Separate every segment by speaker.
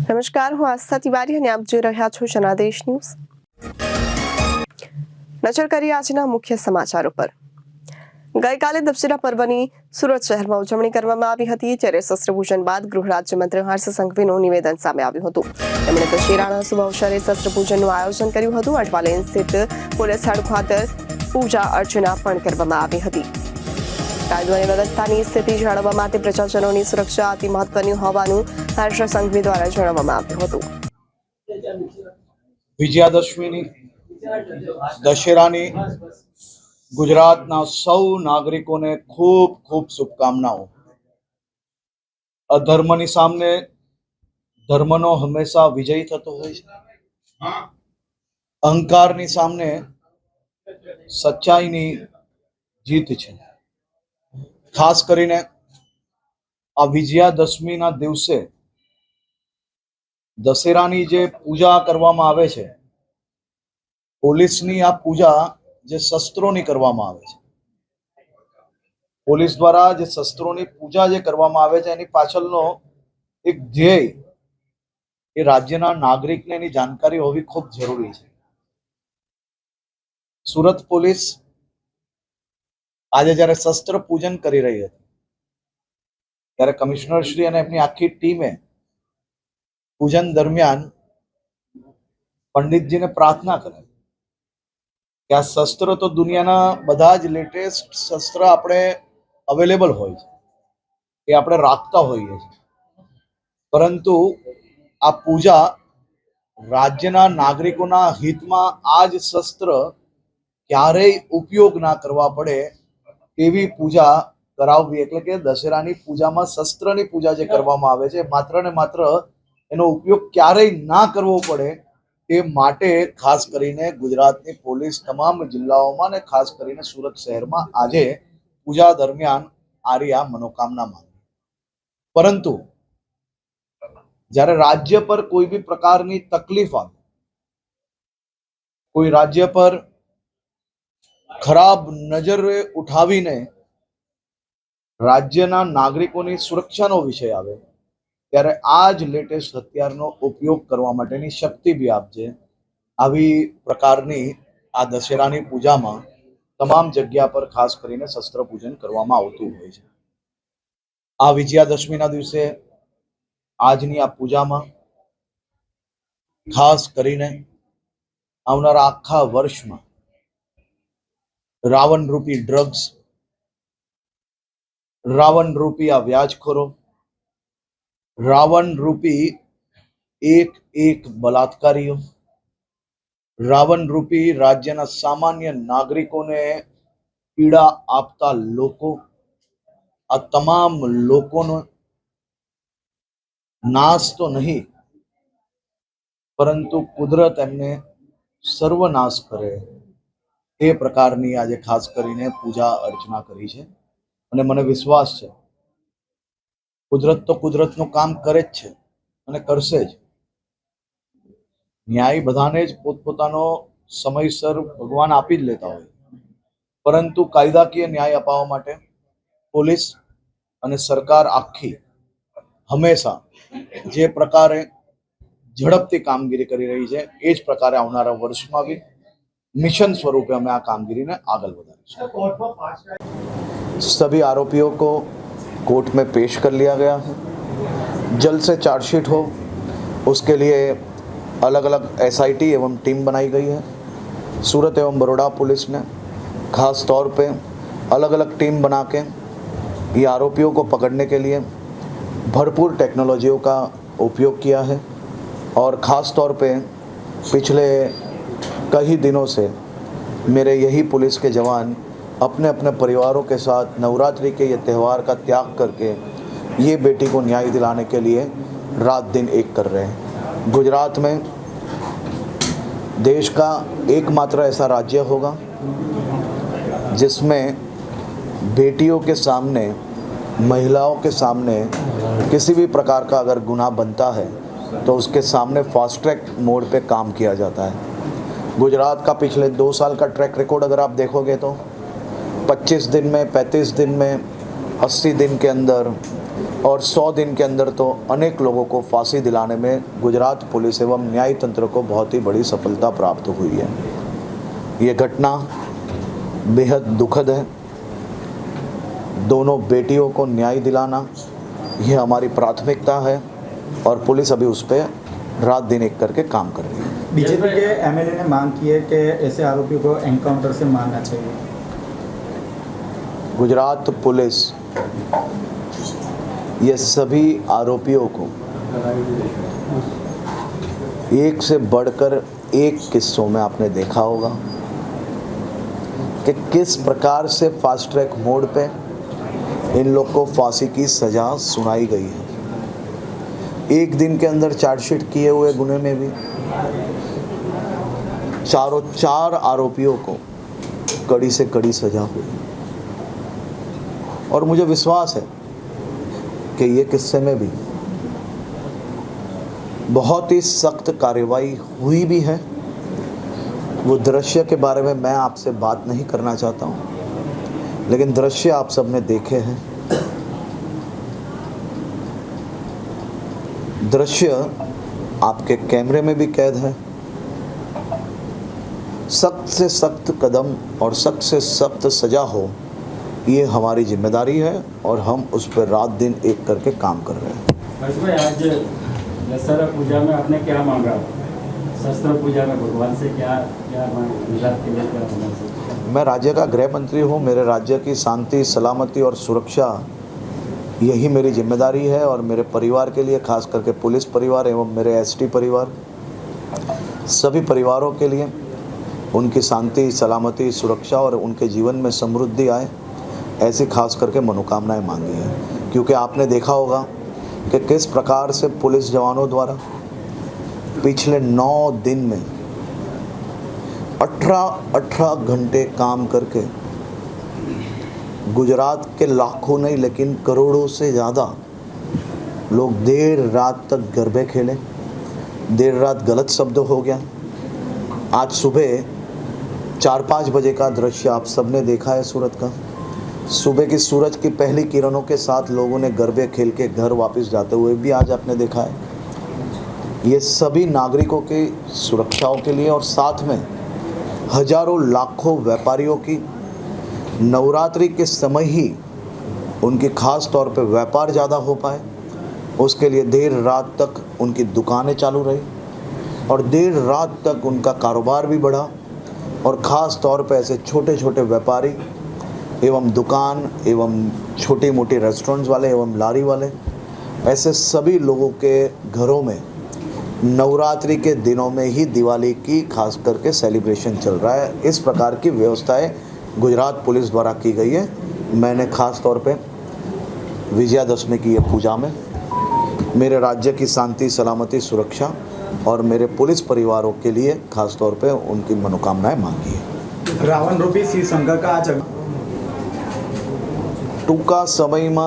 Speaker 1: નમસ્કાર, હું આસ્થા તિવારી અને આપ જોઈ રહ્યા છો જનાદેશ ન્યૂઝ। નજર કરીએ આજના મુખ્ય સમાચારો પર। ગઈકાલે દશેરા પર્વની સુરત શહેરમાં ઉજવણી કરવામાં આવી હતી, ત્યારે શસ્ત્રપૂજન બાદ ગૃહ રાજ્યમંત્રી હર્ષ સંઘવીનું નિવેદન સામે આવ્યું હતું। તેમણે દશેરાના શુભ અવસરે શસ્ત્રપૂજનનું આયોજન કર્યું હતું। અઠવાલેન સ્થિત પોલીસ હડ ખાતે પૂજા અર્ચના પણ કરવામાં આવી હતી। કાયદો અને વ્યવસ્થાની સ્થિતિ જાળવવા માટે પ્રજાજનોની સુરક્ષા અતિ મહત્વની હોવાનું હર્ષ સંઘવી દ્વારા જણાવવામાં આવ્યું હતું।
Speaker 2: વિજયાદશમીની દશેરાની ગુજરાતના સૌ નાગરિકોને ખૂબ ખૂબ શુભકામનાઓ। અધર્મની સામે ધર્મનો હંમેશા વિજય થતો હોય છે। અહંકારની સામે સચ્ચાઈની જીત છે। ખાસ કરીને આ વિજયાદશમીના દિવસે દશેરાની જે પૂજા કરવામાં આવે છે, પોલીસની આ પૂજા જે શસ્ત્રોની કરવામાં આવે છે, પોલીસ દ્વારા જે શસ્ત્રોની પૂજા જે કરવામાં આવે છે, એની પાછળનો એક ધ્યેય એ રાજ્યના નાગરિકને એની જાણકારી હોવી ખૂબ જરૂરી છે। સુરત પોલીસ આજે જ્યારે શસ્ત્ર પૂજન કરી રહી હતી, ત્યારે કમિશનર શ્રી અને એમની આખી ટીમે પૂજન દરમિયાન પંડિતજીને પ્રાર્થના કરી કે આ શસ્ત્ર તો દુનિયાના બધા જ લેટેસ્ટ શસ્ત્ર આપણે અવેલેબલ હોય છે, એ આપણે રાખતા હોઈએ છીએ, પરંતુ આ પૂજા રાજ્યના નાગરિકોના હિતમાં આ જ શસ્ત્ર ક્યારેય ઉપયોગ ના કરવા પડે એવી પૂજા કરાવવી। એટલે કે દશેરાની પૂજામાં શસ્ત્રની પૂજા જે કરવામાં આવે છે, માત્ર ને માત્ર એનો ઉપયોગ ક્યારેય ના કરવો પડે એ માટે ખાસ કરીને ગુજરાતની પોલીસ તમામ જિલ્લાઓમાં ને ખાસ કરીને સુરત શહેરમાં આજે પૂજા દરમિયાન આ મનોકામના માંગી। પરંતુ જ્યારે રાજ્ય પર કોઈ બી પ્રકારની તકલીફ આવે, કોઈ રાજ્ય પર ખરાબ નજરે ઉઠાવીને રાજ્યના નાગરિકોની સુરક્ષાનો વિષય આવે, ત્યારે આ જ લેટેસ્ટ હથિયારનો ઉપયોગ કરવા માટેની શક્તિ બી આપજે। આવી પ્રકારની આ દશેરાની પૂજામાં તમામ જગ્યા પર ખાસ કરીને શસ્ત્ર પૂજન કરવામાં આવતું હોય છે। આ વિજયાદશમીના દિવસે આજની આ પૂજામાં ખાસ કરીને આવનારા આખા વર્ષમાં રાવણ રૂપી ડ્રગ્સ, રાવણ રૂપી આ વ્યાજખોરો, રાવણ રૂપી એક એક બલાત્કારીઓ, રાવણ રૂપી રાજ્યના સામાન્ય નાગરિકોને પીડા આપતા લોકો, આ તમામ લોકોનો નાશ તો નહીં, પરંતુ કુદરત એમને સર્વનાશ કરે એ પ્રકારની આજે ખાસ કરીને પૂજા અર્ચના કરી છે। અને મને વિશ્વાસ છે કુદરત તો કુદરતનું કામ કરે જ છે અને કરશે જ। ન્યાય બધાને જ પોતપોતાનો સમયસર ભગવાન આપી જ લેતા હોય, પરંતુ કાયદાકીય ન્યાય અપાવવા માટે પોલીસ અને સરકાર આખી હંમેશા જે પ્રકારે ઝડપથી કામગીરી કરી રહી છે, એ જ પ્રકારે આવનારા વર્ષમાં બી मिशन स्वरूप में આ કામગીરીને આગળ વધારીશું। सभी आरोपियों को कोर्ट में पेश कर लिया गया है। जल्द से चार्जशीट हो, उसके लिए अलग अलग एसआईटी एवं टीम बनाई गई है। सूरत एवं बड़ौदा पुलिस ने खास तौर पे अलग अलग टीम बना के ये आरोपियों को पकड़ने के लिए भरपूर टेक्नोलॉजियों का उपयोग किया है। और ख़ास तौर पे पिछले कई दिनों से मेरे यही पुलिस के जवान अपने अपने परिवारों के साथ नवरात्रि के ये त्यौहार का त्याग करके ये बेटी को न्याय दिलाने के लिए रात दिन एक कर रहे हैं। गुजरात में देश का एकमात्र ऐसा राज्य होगा जिसमें बेटियों के सामने, महिलाओं के सामने किसी भी प्रकार का अगर गुनाह बनता है तो उसके सामने फास्ट ट्रैक मोड पे काम किया जाता है। गुजरात का पिछले 2 साल का ट्रैक रिकॉर्ड अगर आप देखोगे तो 25 दिन में, 35 दिन में, 80 दिन के अंदर और 100 दिन के अंदर तो अनेक लोगों को फांसी दिलाने में गुजरात पुलिस एवं न्याय तंत्र को बहुत ही बड़ी सफलता प्राप्त हुई है। ये घटना बेहद दुखद है। दोनों बेटियों को न्याय दिलाना ये हमारी प्राथमिकता है और पुलिस अभी उस पर रात दिन एक करके काम कर रही है।
Speaker 3: बीजेपी के एमएलए ने मांग की है कि ऐसे आरोपियों को एनकाउंटर से मारना चाहिए।
Speaker 2: गुजरात पुलिस ये सभी आरोपियों को एक से बढ़कर एक किस्सों में आपने देखा होगा कि किस प्रकार से फास्ट ट्रैक मोड पे इन लोग को फांसी की सज़ा सुनाई गई है। एक दिन के अंदर चार्जशीट किए हुए गुने में भी चार आरोपियों को कड़ी से कड़ी सज़ा हुई और मुझे विश्वास है कि ये किस्से में भी बहुत ही सख्त कार्रवाई हुई भी है। वो दृश्य के बारे में मैं आपसे बात नहीं करना चाहता हूँ, लेकिन दृश्य आप सबने देखे हैं। दृश्य आपके कैमरे में भी कैद है। सख्त से सख्त कदम और सख्त से सख्त सज़ा हो, ये हमारी जिम्मेदारी है और हम उस पर रात दिन एक करके काम कर रहे हैं।
Speaker 4: हर्ष भाई, आज दशहरा पूजा में आपने क्या मांगा? शस्त्र पूजा में भगवान से क्या मांगा? गुजरात के लिए क्या मांगा?
Speaker 2: मैं राज्य का गृह मंत्री हूँ। मेरे राज्य की शांति, सलामती और सुरक्षा यही मेरी जिम्मेदारी है और मेरे परिवार के लिए, खास करके पुलिस परिवार एवं मेरे एसटी परिवार, सभी परिवारों के लिए उनकी शांति, सलामती, सुरक्षा और उनके जीवन में समृद्धि आए, ऐसी खास करके मनोकामनाएं मांगी हैं। क्योंकि आपने देखा होगा कि किस प्रकार से पुलिस जवानों द्वारा पिछले 9 दिन में 18 घंटे काम करके गुजरात के लाखों नहीं लेकिन करोड़ों से ज़्यादा लोग देर रात तक गरबे खेले। देर रात गलत शब्द हो गया। आज सुबह 4-5 बजे का दृश्य आप सबने देखा है सूरत का। सुबह की सूरज की पहली किरणों के साथ लोगों ने गरबे खेल के घर वापस जाते हुए भी आज आपने देखा है। ये सभी नागरिकों की सुरक्षाओं के लिए और साथ में हजारों लाखों व्यापारियों की नवरात्रि के समय ही उनकी खास तौर पे व्यापार ज़्यादा हो पाए, उसके लिए देर रात तक उनकी दुकानें चालू रही और देर रात तक उनका कारोबार भी बढ़ा। और ख़ास तौर पे ऐसे छोटे छोटे व्यापारी एवं दुकान एवं छोटी मोटी रेस्टोरेंट्स वाले एवं लारी वाले, ऐसे सभी लोगों के घरों में नवरात्रि के दिनों में ही दिवाली की खास करके सेलिब्रेशन चल रहा है। इस प्रकार की व्यवस्थाएं गुजरात पुलिस द्वारा की गई है। मैंने खास तौर पे विजयादशमी की ये पूजा में मेरे राज्य की शांति, सलामती, सुरक्षा और मेरे पुलिस परिवारों के लिए खास तौर पे उनकी मनोकामनाएं मांगी है।
Speaker 3: रावण रूपी सिंह संघ का आज
Speaker 2: ટૂંકા સમયમાં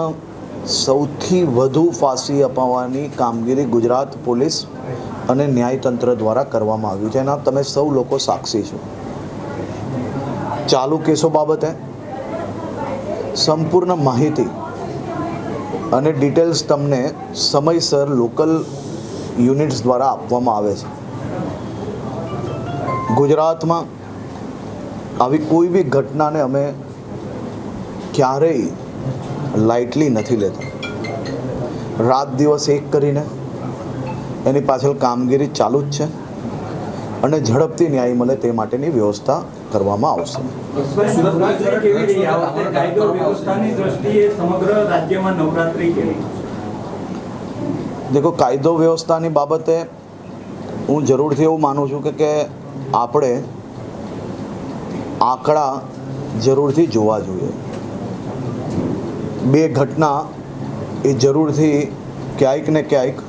Speaker 2: સૌથી વધુ ફાંસી અપાવવાની કામગીરી ગુજરાત પોલીસ અને ન્યાયતંત્ર દ્વારા કરવામાં આવ્યું છે. એના તમે સૌ લોકો સાક્ષી છો. ચાલુ કેસો બાબતે સંપૂર્ણ માહિતી અને ડિટેલ્સ તમને સમયસર લોકલ યુનિટ્સ દ્વારા આપવામાં આવે છે. ગુજરાતમાં આવી કોઈ બી ઘટનાને અમે ક્યારેય લાઇટલી નથી લેતા. રાત દિવસ એક કરીને એની પાછળ કામગીરી ચાલુ જ છે અને ઝડપથી ન્યાય મળે તે માટેની વ્યવસ્થા કરવામાં આવશે. देखो, कायदो व्यवस्थाની બાબતે હું જરૂરથી એવું માનું છું કે આપણે આંકડા જરૂરથી જોવા જોઈએ. બે ઘટના એ જરૂરથી ક્યાંક ને ક્યાંક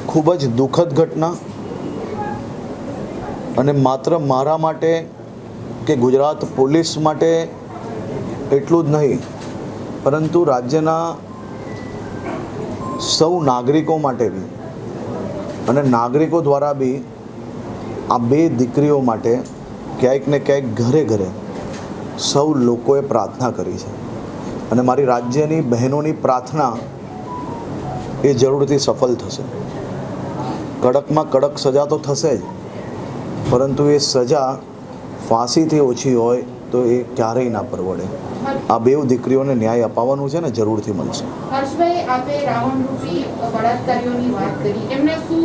Speaker 2: ખૂબ જ દુઃખદ ઘટના અને માત્ર મારા માટે કે ગુજરાત પોલીસ માટે એટલું જ નહીં પરંતુ રાજ્યના સૌ નાગરિકો માટે બી અને નાગરિકો દ્વારા બી આ બે દીકરીઓ માટે ક્યાંક ને ક્યાંક ઘરે ઘરે સૌ લોકોએ પ્રાર્થના કરી છે અને મારી રાજ્યની બહેનોની પ્રાર્થના એ જરૂરથી સફળ થશે. કડકમાં કડક સજા તો થશે જ, પરંતુ એ સજા ફાંસીથી ઓછી હોય તો એ ક્યારેય ના પરવડે. આ બેવ દીકરીઓને ન્યાય અપાવવાનું છે ને, જરૂરથી મળશે.
Speaker 5: હર્ષભાઈ, આપે રાવણ રૂપી બળાત્કારીઓની વાત કરી, એમને શું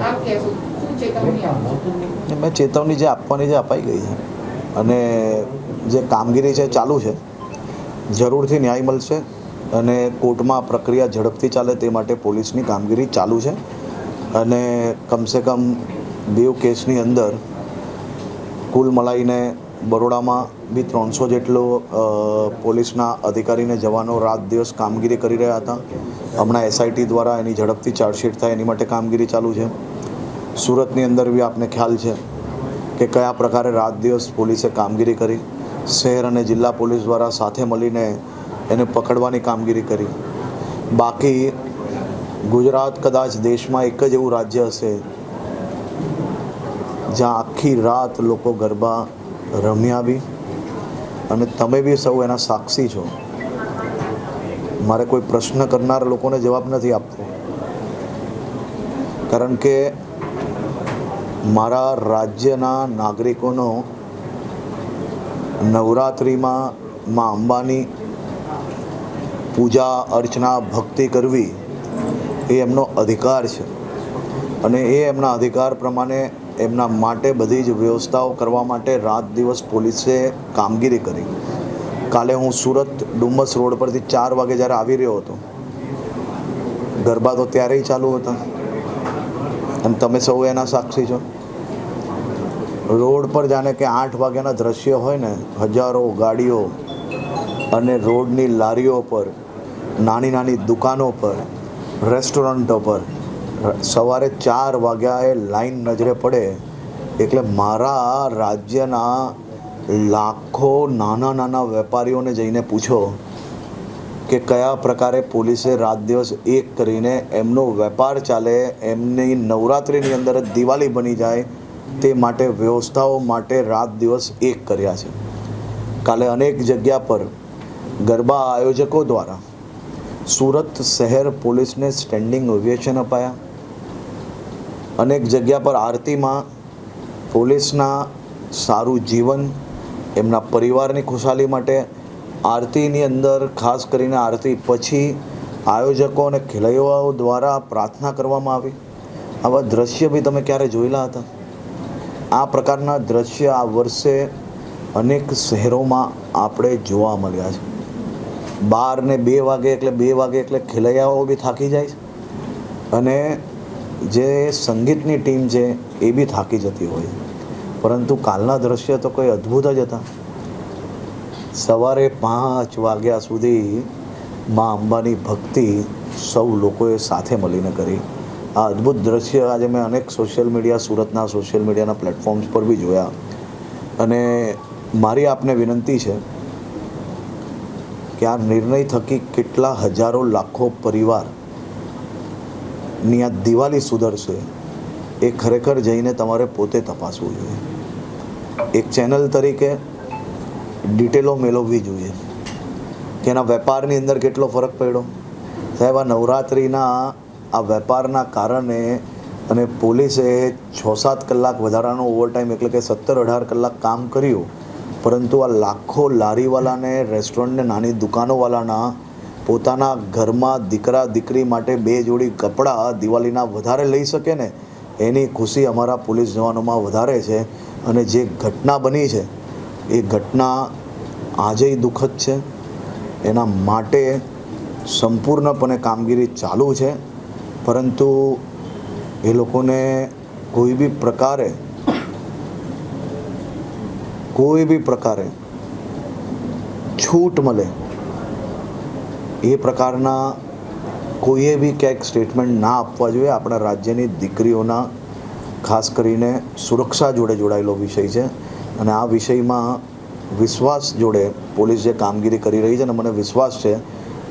Speaker 5: આપ કહેશો, શું ચેતવણી આપશો?
Speaker 2: મેં ચેતવણી જે આપવાની છે અપાઈ ગઈ છે, અને જે કામગીરી છે ચાલુ છે. જરૂરથી ન્યાય મળશે અને કોર્ટમાં પ્રક્રિયા ઝડપથી ચાલે તે માટે પોલીસની કામગીરી ચાલુ છે. અને કમસે કમ બેવ કેસની અંદર કુલ મળાઈને બરોડામાં બી 300 જેટલો પોલીસના અધિકારીને જવાનો રાત દિવસ કામગીરી કરી રહ્યા હતા. હમણાં SIT દ્વારા એની ઝડપથી ચાર્જશીટ થાય એની માટે કામગીરી ચાલુ છે. સુરતની અંદર બી આપને ખ્યાલ છે કે કયા પ્રકારે રાત દિવસ પોલીસે કામગીરી કરી. શહેર અને જિલ્લા પોલીસ દ્વારા સાથે મળીને એને પકડવાની કામગીરી કરી. બાકી ગુજરાત કદાચ દેશમાં એક જ એવું રાજ્ય હશે જ્યાં આખી રાત લોકો ગરબા રમ્યા બી, અને તમે બી સૌ એના સાક્ષી છો. મારે કોઈ પ્રશ્ન કરનાર લોકોને જવાબ નથી આપવો, કારણ કે મારા રાજ્યના નાગરિકોનો નવરાત્રિમાં મા અંબાની પૂજા અર્ચના ભક્તિ કરવી એ એમનો અધિકાર છે, અને એ એમના અધિકાર પ્રમાણે એમના માટે બધી જ વ્યવસ્થાઓ કરવા માટે રાત દિવસ પોલીસે કામગીરી કરી. કાલે હું સુરત ડુમસ રોડ પરથી 4 વાગે જ્યારે આવી રહ્યો હતો, ગરબા તો ત્યારેય ચાલુ હતા અને તમે સૌ એના સાક્ષી છો. રોડ પર જાણે કે 8 વાગ્યાના દ્રશ્ય હોય ને, હજારો ગાડીઓ અને રોડની લારીઓ પર, નાની નાની દુકાનો પર, રેસ્ટોરન્ટો પર સવારે 4 વાગ્યાએ લાઈન નજરે પડે એટલે મારા રાજ્યના લાખો નાના નાના વેપારીઓને જઈને પૂછો કે કયા પ્રકારે પોલીસે રાત દિવસ એક કરીને એમનો વેપાર ચાલે, એમની નવરાત્રિની અંદર જ દિવાળી બની જાય તે માટે વ્યવસ્થાઓ માટે રાત દિવસ એક કર્યા છે. કાલે અનેક જગ્યા પર ગરબા આયોજકો દ્વારા સુરત શહેર પોલીસને સ્ટેન્ડિંગ ઓવેશન અપાયા. અનેક જગ્યા પર આરતીમાં પોલીસના સારું જીવન, એમના પરિવારની ખુશાલી માટે આરતીની અંદર ખાસ કરીને આરતી પછી આયોજકો અને ખેલૈયાઓ દ્વારા પ્રાર્થના કરવામાં આવી. આવા દ્રશ્ય બી તમે ક્યારે જોયેલા હતા? આ પ્રકારના દ્રશ્ય આ વર્ષે અનેક શહેરોમાં આપણે જોવા મળ્યા છે. 12 ને 2 વાગે એટલે ખેલૈયાઓ બી થાકી જાય છે, અને જે સંગીતની ટીમ છે એ બી થાકી જતી હોય. પરંતુ કાલના દ્રશ્ય તો કોઈ અદ્ભુત જ હતા. સવારે 5 વાગ્યા સુધી મા અંબાની ભક્તિ સૌ લોકોએ સાથે મળીને કરી. આ અદ્ભુત દ્રશ્ય આજે મેં અનેક સોશિયલ મીડિયા, સુરતના સોશિયલ મીડિયાના પ્લેટફોર્મ્સ પર બી જોયા. અને મારી આપને વિનંતી છે કે આ નિર્ણય થકી કેટલા હજારો લાખો પરિવારની આ દિવાળી સુધરશે એ ખરેખર જઈને તમારે પોતે તપાસવું જોઈએ. એક ચેનલ તરીકે ડિટેલો મેળવવી જોઈએ કે એના વેપારની અંદર કેટલો ફરક પડ્યો. સાહેબ, આ નવરાત્રિના આ વેપારના કારણે અને પોલીસે 6-7 કલાક વધારાનો ઓવરટાઈમ એટલે કે 17-18 કલાક કામ કર્યું, પરંતુ આ લાખો લારીવાલાને, રેસ્ટોરન્ટને, નાની દુકાનોવાળાના પોતાના ઘરમાં દીકરા દીકરી માટે 2 જોડી કપડાં દિવાળીના વધારે લઈ શકે ને, એની ખુશી અમારા પોલીસ જવાનોમાં વધારે છે. અને જે ઘટના બની છે એ ઘટના આજેય દુઃખદ છે. એના માટે સંપૂર્ણપણે કામગીરી ચાલુ છે, પરંતુ એ લોકોને કોઈ બી પ્રકારે છૂટ મળે એ પ્રકારના કોઈએ બી ક્યાંક સ્ટેટમેન્ટ ના આપવા જોઈએ. આપણા રાજ્યની દીકરીઓના ખાસ કરીને સુરક્ષા જોડે જોડાયેલો વિષય છે, અને આ વિષયમાં વિશ્વાસ જોડે પોલીસ જે કામગીરી કરી રહી છે, અને મને વિશ્વાસ છે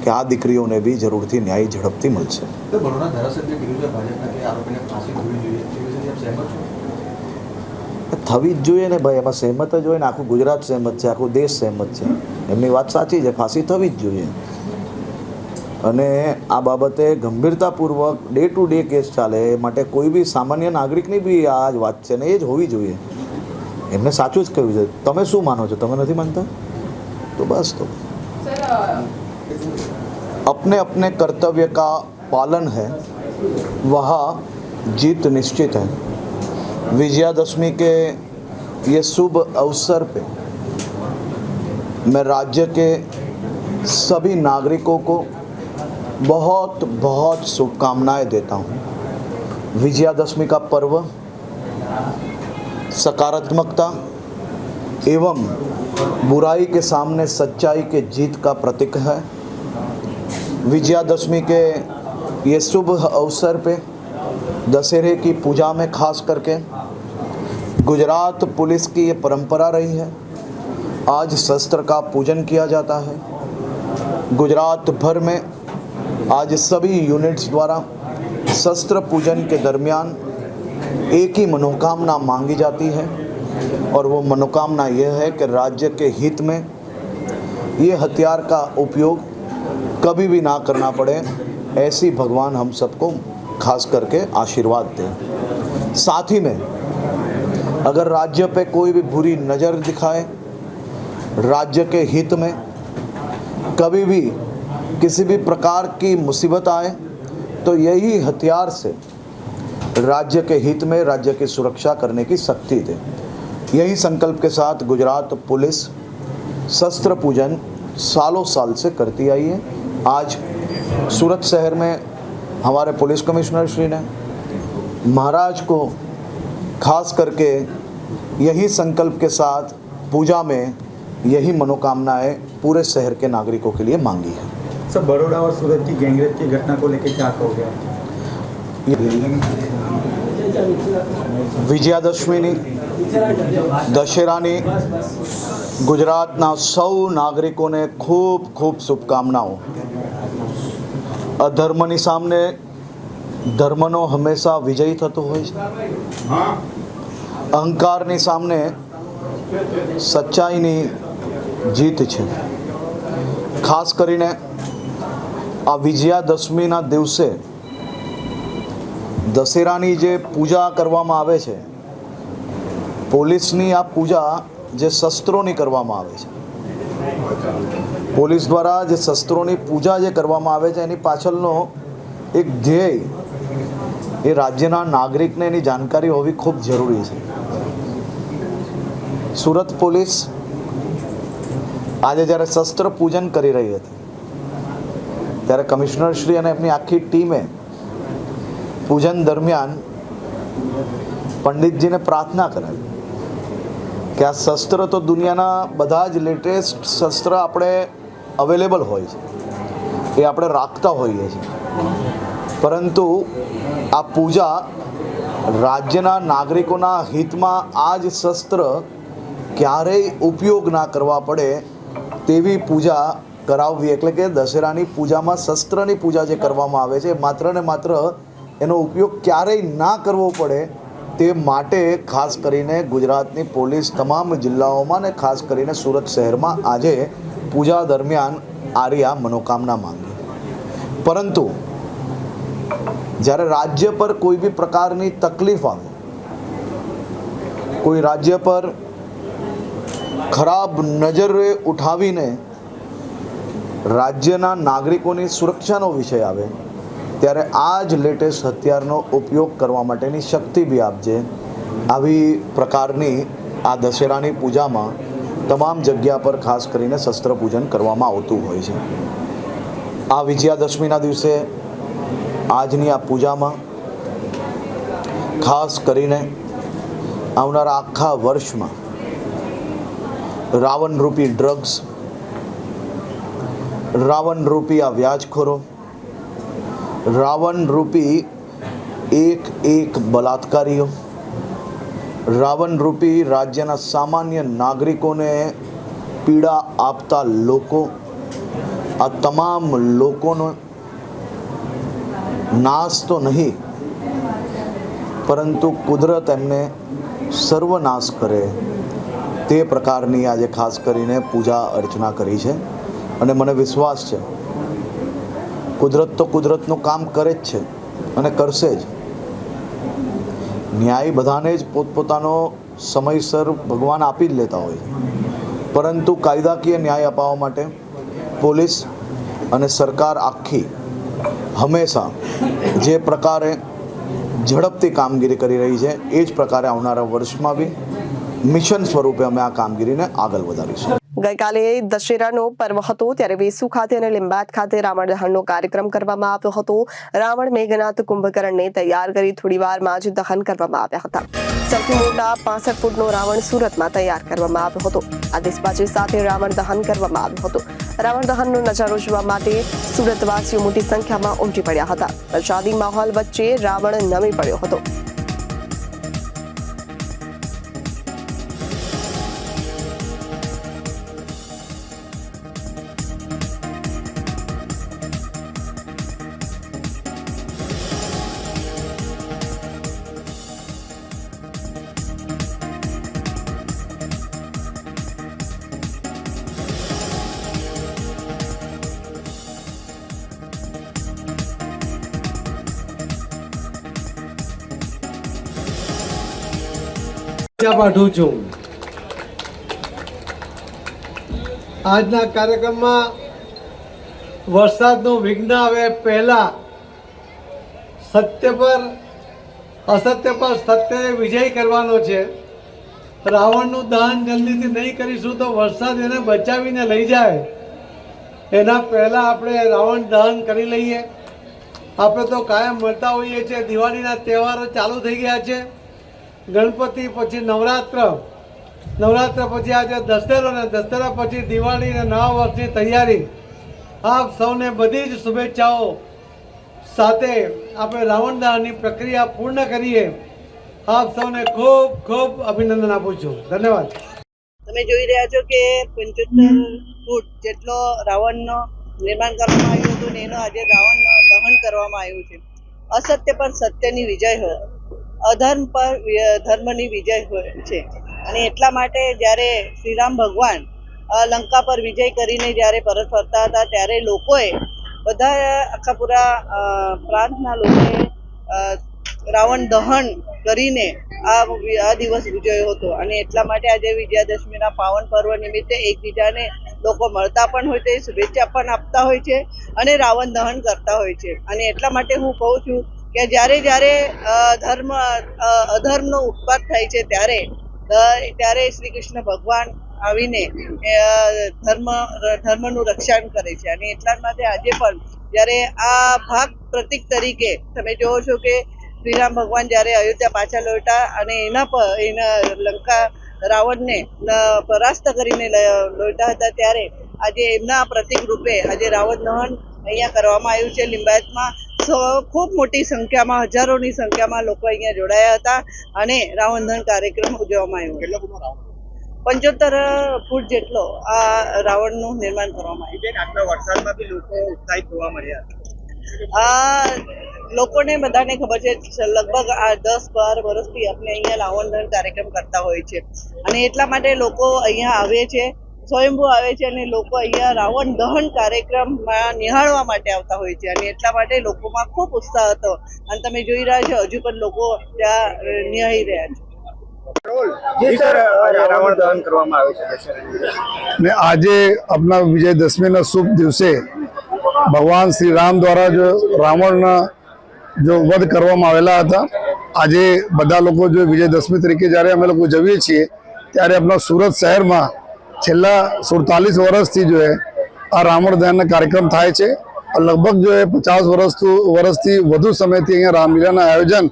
Speaker 2: કે આ દીકરીઓને બી જરૂરથી ન્યાય ઝડપથી મળશે. થવી જ જોઈએ ને ભાઈ, એમાં સહેમત જ હોય ને. આખું ગુજરાત સહેમત છે, આખું દેશ સહેમત છે. એમની વાત સાચી છે, ફાંસી થવી જ જોઈએ અને આ બાબતે ગંભીરતાપૂર્વક ડે ટુ ડે કેસ ચાલે એ માટે કોઈ બી સામાન્ય નાગરિકની બી આ જ વાત છે ને એ જ હોવી જોઈએ. એમને સાચું જ કહ્યું છે. તમે શું માનો છો? તમે નથી માનતા? તો બસ તો
Speaker 5: सर
Speaker 2: अपने अपने कर्तव्य का पालन है, वह जीत निश्चित है. विजयादशमी के ये शुभ अवसर पे मैं राज्य के सभी नागरिकों को बहुत बहुत शुभकामनाएं देता हूँ. विजयादशमी का पर्व सकारात्मकता एवं बुराई के सामने सच्चाई के जीत का प्रतीक है. विजयादशमी के ये शुभ अवसर पे दशहरे की पूजा में खास करके गुजरात पुलिस की ये परंपरा रही है. आज शस्त्र का पूजन किया जाता है. गुजरात भर में आज सभी यूनिट्स द्वारा शस्त्र पूजन के दरमियान एक ही मनोकामना मांगी जाती है और वो मनोकामना यह है कि राज्य के हित में ये हथियार का उपयोग कभी भी ना करना पड़े. ऐसी भगवान हम सबको खास करके आशीर्वाद दें. साथ ही में अगर राज्य पे कोई भी बुरी नज़र दिखाए, राज्य के हित में कभी भी किसी भी प्रकार की मुसीबत आए, तो यही हथियार से राज्य के हित में राज्य की सुरक्षा करने की शक्ति दे. यही संकल्प के साथ गुजरात पुलिस शस्त्र पूजन सालों साल से करती आई है. आज सूरत शहर में हमारे पुलिस कमिश्नर श्री ने महाराज को खास करके यही संकल्प के साथ पूजा में यही मनोकामनाएं पूरे शहर के नागरिकों के लिए मांगी है.
Speaker 3: सर, बड़ौदा और सूरत की गैंगरेप की घटना को लेकर क्या कहोगे?
Speaker 2: વિજયાદશમીની દશેરાની ગુજરાતના સૌ નાગરિકોને ખૂબ ખૂબ શુભકામનાઓ. અધર્મની સામે ધર્મનો હંમેશા વિજય થતો હોય છે. અહંકારની સામે સચ્ચાઈની જીત છે. ખાસ કરીને આ વિજયાદશમીના દિવસે દશેરાની જે પૂજા કરવામાં આવે છે, પોલીસની આ પૂજા જે શસ્ત્રોની કરવામાં આવે છે, પોલીસ દ્વારા જે શસ્ત્રોની પૂજા જે કરવામાં આવે છે એની પાછળનો એક ધ્યેય એ રાજ્યના નાગરિકને એની જાણકારી હોવી ખૂબ જરૂરી છે. સુરત પોલીસ આજે જ્યારે શસ્ત્ર પૂજન કરી રહી હતી ત્યારે કમિશનરશ્રી અને એમની આખી ટીમે પૂજન દરમિયાન પંડિતજીને પ્રાર્થના કરાવી કે આ શસ્ત્ર તો દુનિયાના બધા જ લેટેસ્ટ શસ્ત્ર આપણે અવેલેબલ હોય છે, એ આપણે રાખતા હોઈએ છીએ, પરંતુ આ પૂજા રાજ્યના નાગરિકોના હિતમાં આ જ શસ્ત્ર ક્યારેય ઉપયોગ ના કરવા પડે તેવી પૂજા કરાવવી. એટલે કે દશેરાની પૂજામાં શસ્ત્રની પૂજા જે કરવામાં આવે છે માત્ર ને માત્ર એનો ઉપયોગ ક્યારેય ના કરવો પડે તે માટે ખાસ કરીને ગુજરાતની પોલીસ તમામ જિલ્લાઓમાં ને ખાસ કરીને સુરત શહેરમાં આજે પૂજા દરમિયાન આર્યા મનોકામના માંગી. પરંતુ જ્યારે રાજ્ય પર કોઈ બી પ્રકારની તકલીફ આવે, કોઈ રાજ્ય પર ખરાબ નજરે ઉઠાવીને રાજ્યના નાગરિકોની સુરક્ષાનો વિષય આવે ત્યારે આ જ લેટેસ્ટ હથિયારનો ઉપયોગ કરવા માટેની શક્તિ બી આપજે. આવી પ્રકારની આ દશેરાની પૂજામાં તમામ જગ્યા પર ખાસ કરીને શસ્ત્ર પૂજન કરવામાં આવતું હોય છે. આ વિજયાદશમીના દિવસે આજની આ પૂજામાં ખાસ કરીને આવનારા આખા વર્ષમાં રાવણ રૂપી ડ્રગ્સ, રાવણ રૂપી આ વ્યાજખોરો, રાવણ રૂપી એક બલાત્કારીઓ, રાવણ રૂપી રાજ્યના સામાન્ય નાગરિકોને પીડા આપતા લોકો, આ તમામ લોકોનો નાશ તો નહીં પરંતુ કુદરત એમને સર્વનાશ કરે તે પ્રકારની આજે ખાસ કરીને પૂજા અર્ચના કરી છે અને મને વિશ્વાસ છે કુદરત તો કુદરતનું કામ કરે જ છે અને કરશે જ. ન્યાય બધાને જ પોતપોતાનો સમયસર ભગવાન આપી જ લેતા હોય, પરંતુ કાયદાકીય ન્યાય અપાવવા માટે પોલીસ અને સરકાર આખી હંમેશા જે પ્રકારે ઝડપથી કામગીરી કરી રહી છે એ જ પ્રકારે આવનારા વર્ષમાં બી મિશન સ્વરૂપે અમે આ કામગીરીને આગળ વધારીશું.
Speaker 1: ગઈકાલે દશેરાનો પર્વ હતો ત્યારે વેસુ ખાતે અને લીંબાદ ખાતે રાવણ દહનનો કાર્યક્રમ કરવામાં આવ્યો હતો. રાવણ મેઘનાથ કુંભકર્ણને તૈયાર કરી થોડી વારમાં જ દહન કરવામાં આવ્યા હતા. સૌથી મોટા 65 ફૂટનો રાવણ સુરતમાં તૈયાર કરવામાં આવ્યો હતો. આતિશબાજી સાથે રાવણ દહન કરવામાં આવ્યું હતું. રાવણ દહનનો નજારો જોવા માટે સુરતવાસીઓ મોટી સંખ્યામાં ઉમટી પડ્યા હતા. પ્રસાદી માહોલ વચ્ચે રાવણ નમી પડ્યો હતો.
Speaker 6: પાઠવું છું. આજના કાર્યક્રમમાં વરસાદનું વિઘ્ન આવે પહેલા સત્ય પર અસત્ય પર સત્યને વિજય કરવાનો છે. રાવણનું દહન જલ્દીથી નહીં કરીશું તો વરસાદ એને બચાવીને લઈ જાય. એના પહેલાં આપણે રાવણ દહન કરી લઈએ. આપણે તો કાયમ મળતા હોઈએ છીએ. દિવાળીના તહેવારો ચાલુ થઈ ગયા છે. ગણપતિ પછી નવરાત્ર પછી આજે દશેરો ને દશેરા પછી દિવાળી અને નવા વર્ષની તૈયારી. આપ સૌને બધી જ શુભેચ્છાઓ સાથે આપણે રાવણ દહનની પ્રક્રિયા પૂર્ણ કરીએ. આપ સૌને ખૂબ ખૂબ અભિનંદન આપું છું. ધન્યવાદ.
Speaker 7: તમે જોઈ રહ્યા છો કે 75 ફૂટ જેટલો રાવણનો નિર્માણ કરવામાં આવ્યું હતું ને એનો આજે રાવણનો દહન કરવામાં આવ્યું છે. અસત્ય પર સત્યની વિજય હોય, અધર્મ પર ધર્મની વિજય હોય છે. અને એટલા માટે જ્યારે શ્રીરામ ભગવાન લંકા પર વિજય કરીને જ્યારે પરત ફરતા હતા ત્યારે લોકોએ બધા આખા પૂરા પ્રાંતના લોકોએ રાવણ દહન કરીને આ દિવસ ઉજવ્યો હતો. અને એટલા માટે આજે વિજયાદશમીના પાવન પર્વ નિમિત્તે એકબીજાને લોકો મળતા પણ હોય છે, શુભેચ્છા પણ આપતા હોય છે અને રાવણ દહન કરતા હોય છે. અને એટલા માટે હું કહું છું કે જ્યારે અધર્મનો ઉત્પાત થાય છે ત્યારે શ્રી કૃષ્ણ ભગવાન આવીને ધર્મનું રક્ષણ કરે છે. અને એટલા માટે આજે પણ જ્યારે આ ભાગ પ્રતીક તરીકે તમે જોવો છો કે શ્રીરામ ભગવાન જ્યારે અયોધ્યા પાછા લौटा અને એના લંકા રાવણને પરાસ્ત કરીને લौटा હતા ત્યારે આજે એમના પ્રતીક રૂપે આજે રાવણ દહન અહીંયા કરવામાં આવ્યું છે. લિંબાયતમાં ખૂબ મોટી સંખ્યામાં હજારોની સંખ્યામાં લોકો અહીંયા જોડાયા હતા અને રાવણ દહન કાર્યક્રમ ઉજવવામાં આવ્યો. 75 ફૂટ જેટલો આ રાવણનું નિર્માણ કરવામાં આવ્યું. આટલા વરસાદમાં બી લોકો ઉત્સાહિત જોવા મળ્યા. લોકોને બધાને ખબર છે લગભગ આ 10-12 વર્ષથી આપણે અહીંયા રાવણ દહન કાર્યક્રમ કરતા હોય છે અને એટલા માટે લોકો અહીંયા આવે છે, સ્વયંભૂ આવે છે અને લોકો અહીંયા રાવણ દહન કાર્યક્રમમાં નિહાળવા માટે આવતા હોય છે. અને એટલા માટે લોકોમાં ખૂબ ઉત્સાહ હતો અને તમે જોઈ રહ્યા છો હજુ પણ લોકો ત્યાં નિહાળી રહ્યા
Speaker 8: છે. આજે આપણા વિજયદશમીના શુભ દિવસે ભગવાન શ્રી રામ દ્વારા જો રાવણના જો વધ કરવામાં આવેલા હતા, આજે બધા લોકો જો વિજયદશમી તરીકે જ્યારે અમે લોકો ઉજવીએ છીએ ત્યારે આપણા સુરત શહેરમાં છેલ્લા 47 વર્ષથી જો આ રાવણ દહનના કાર્યક્રમ થાય છે. લગભગ જો 50 વર્ષથી વધુ સમયથી અહીંયા રામલીલાના આયોજન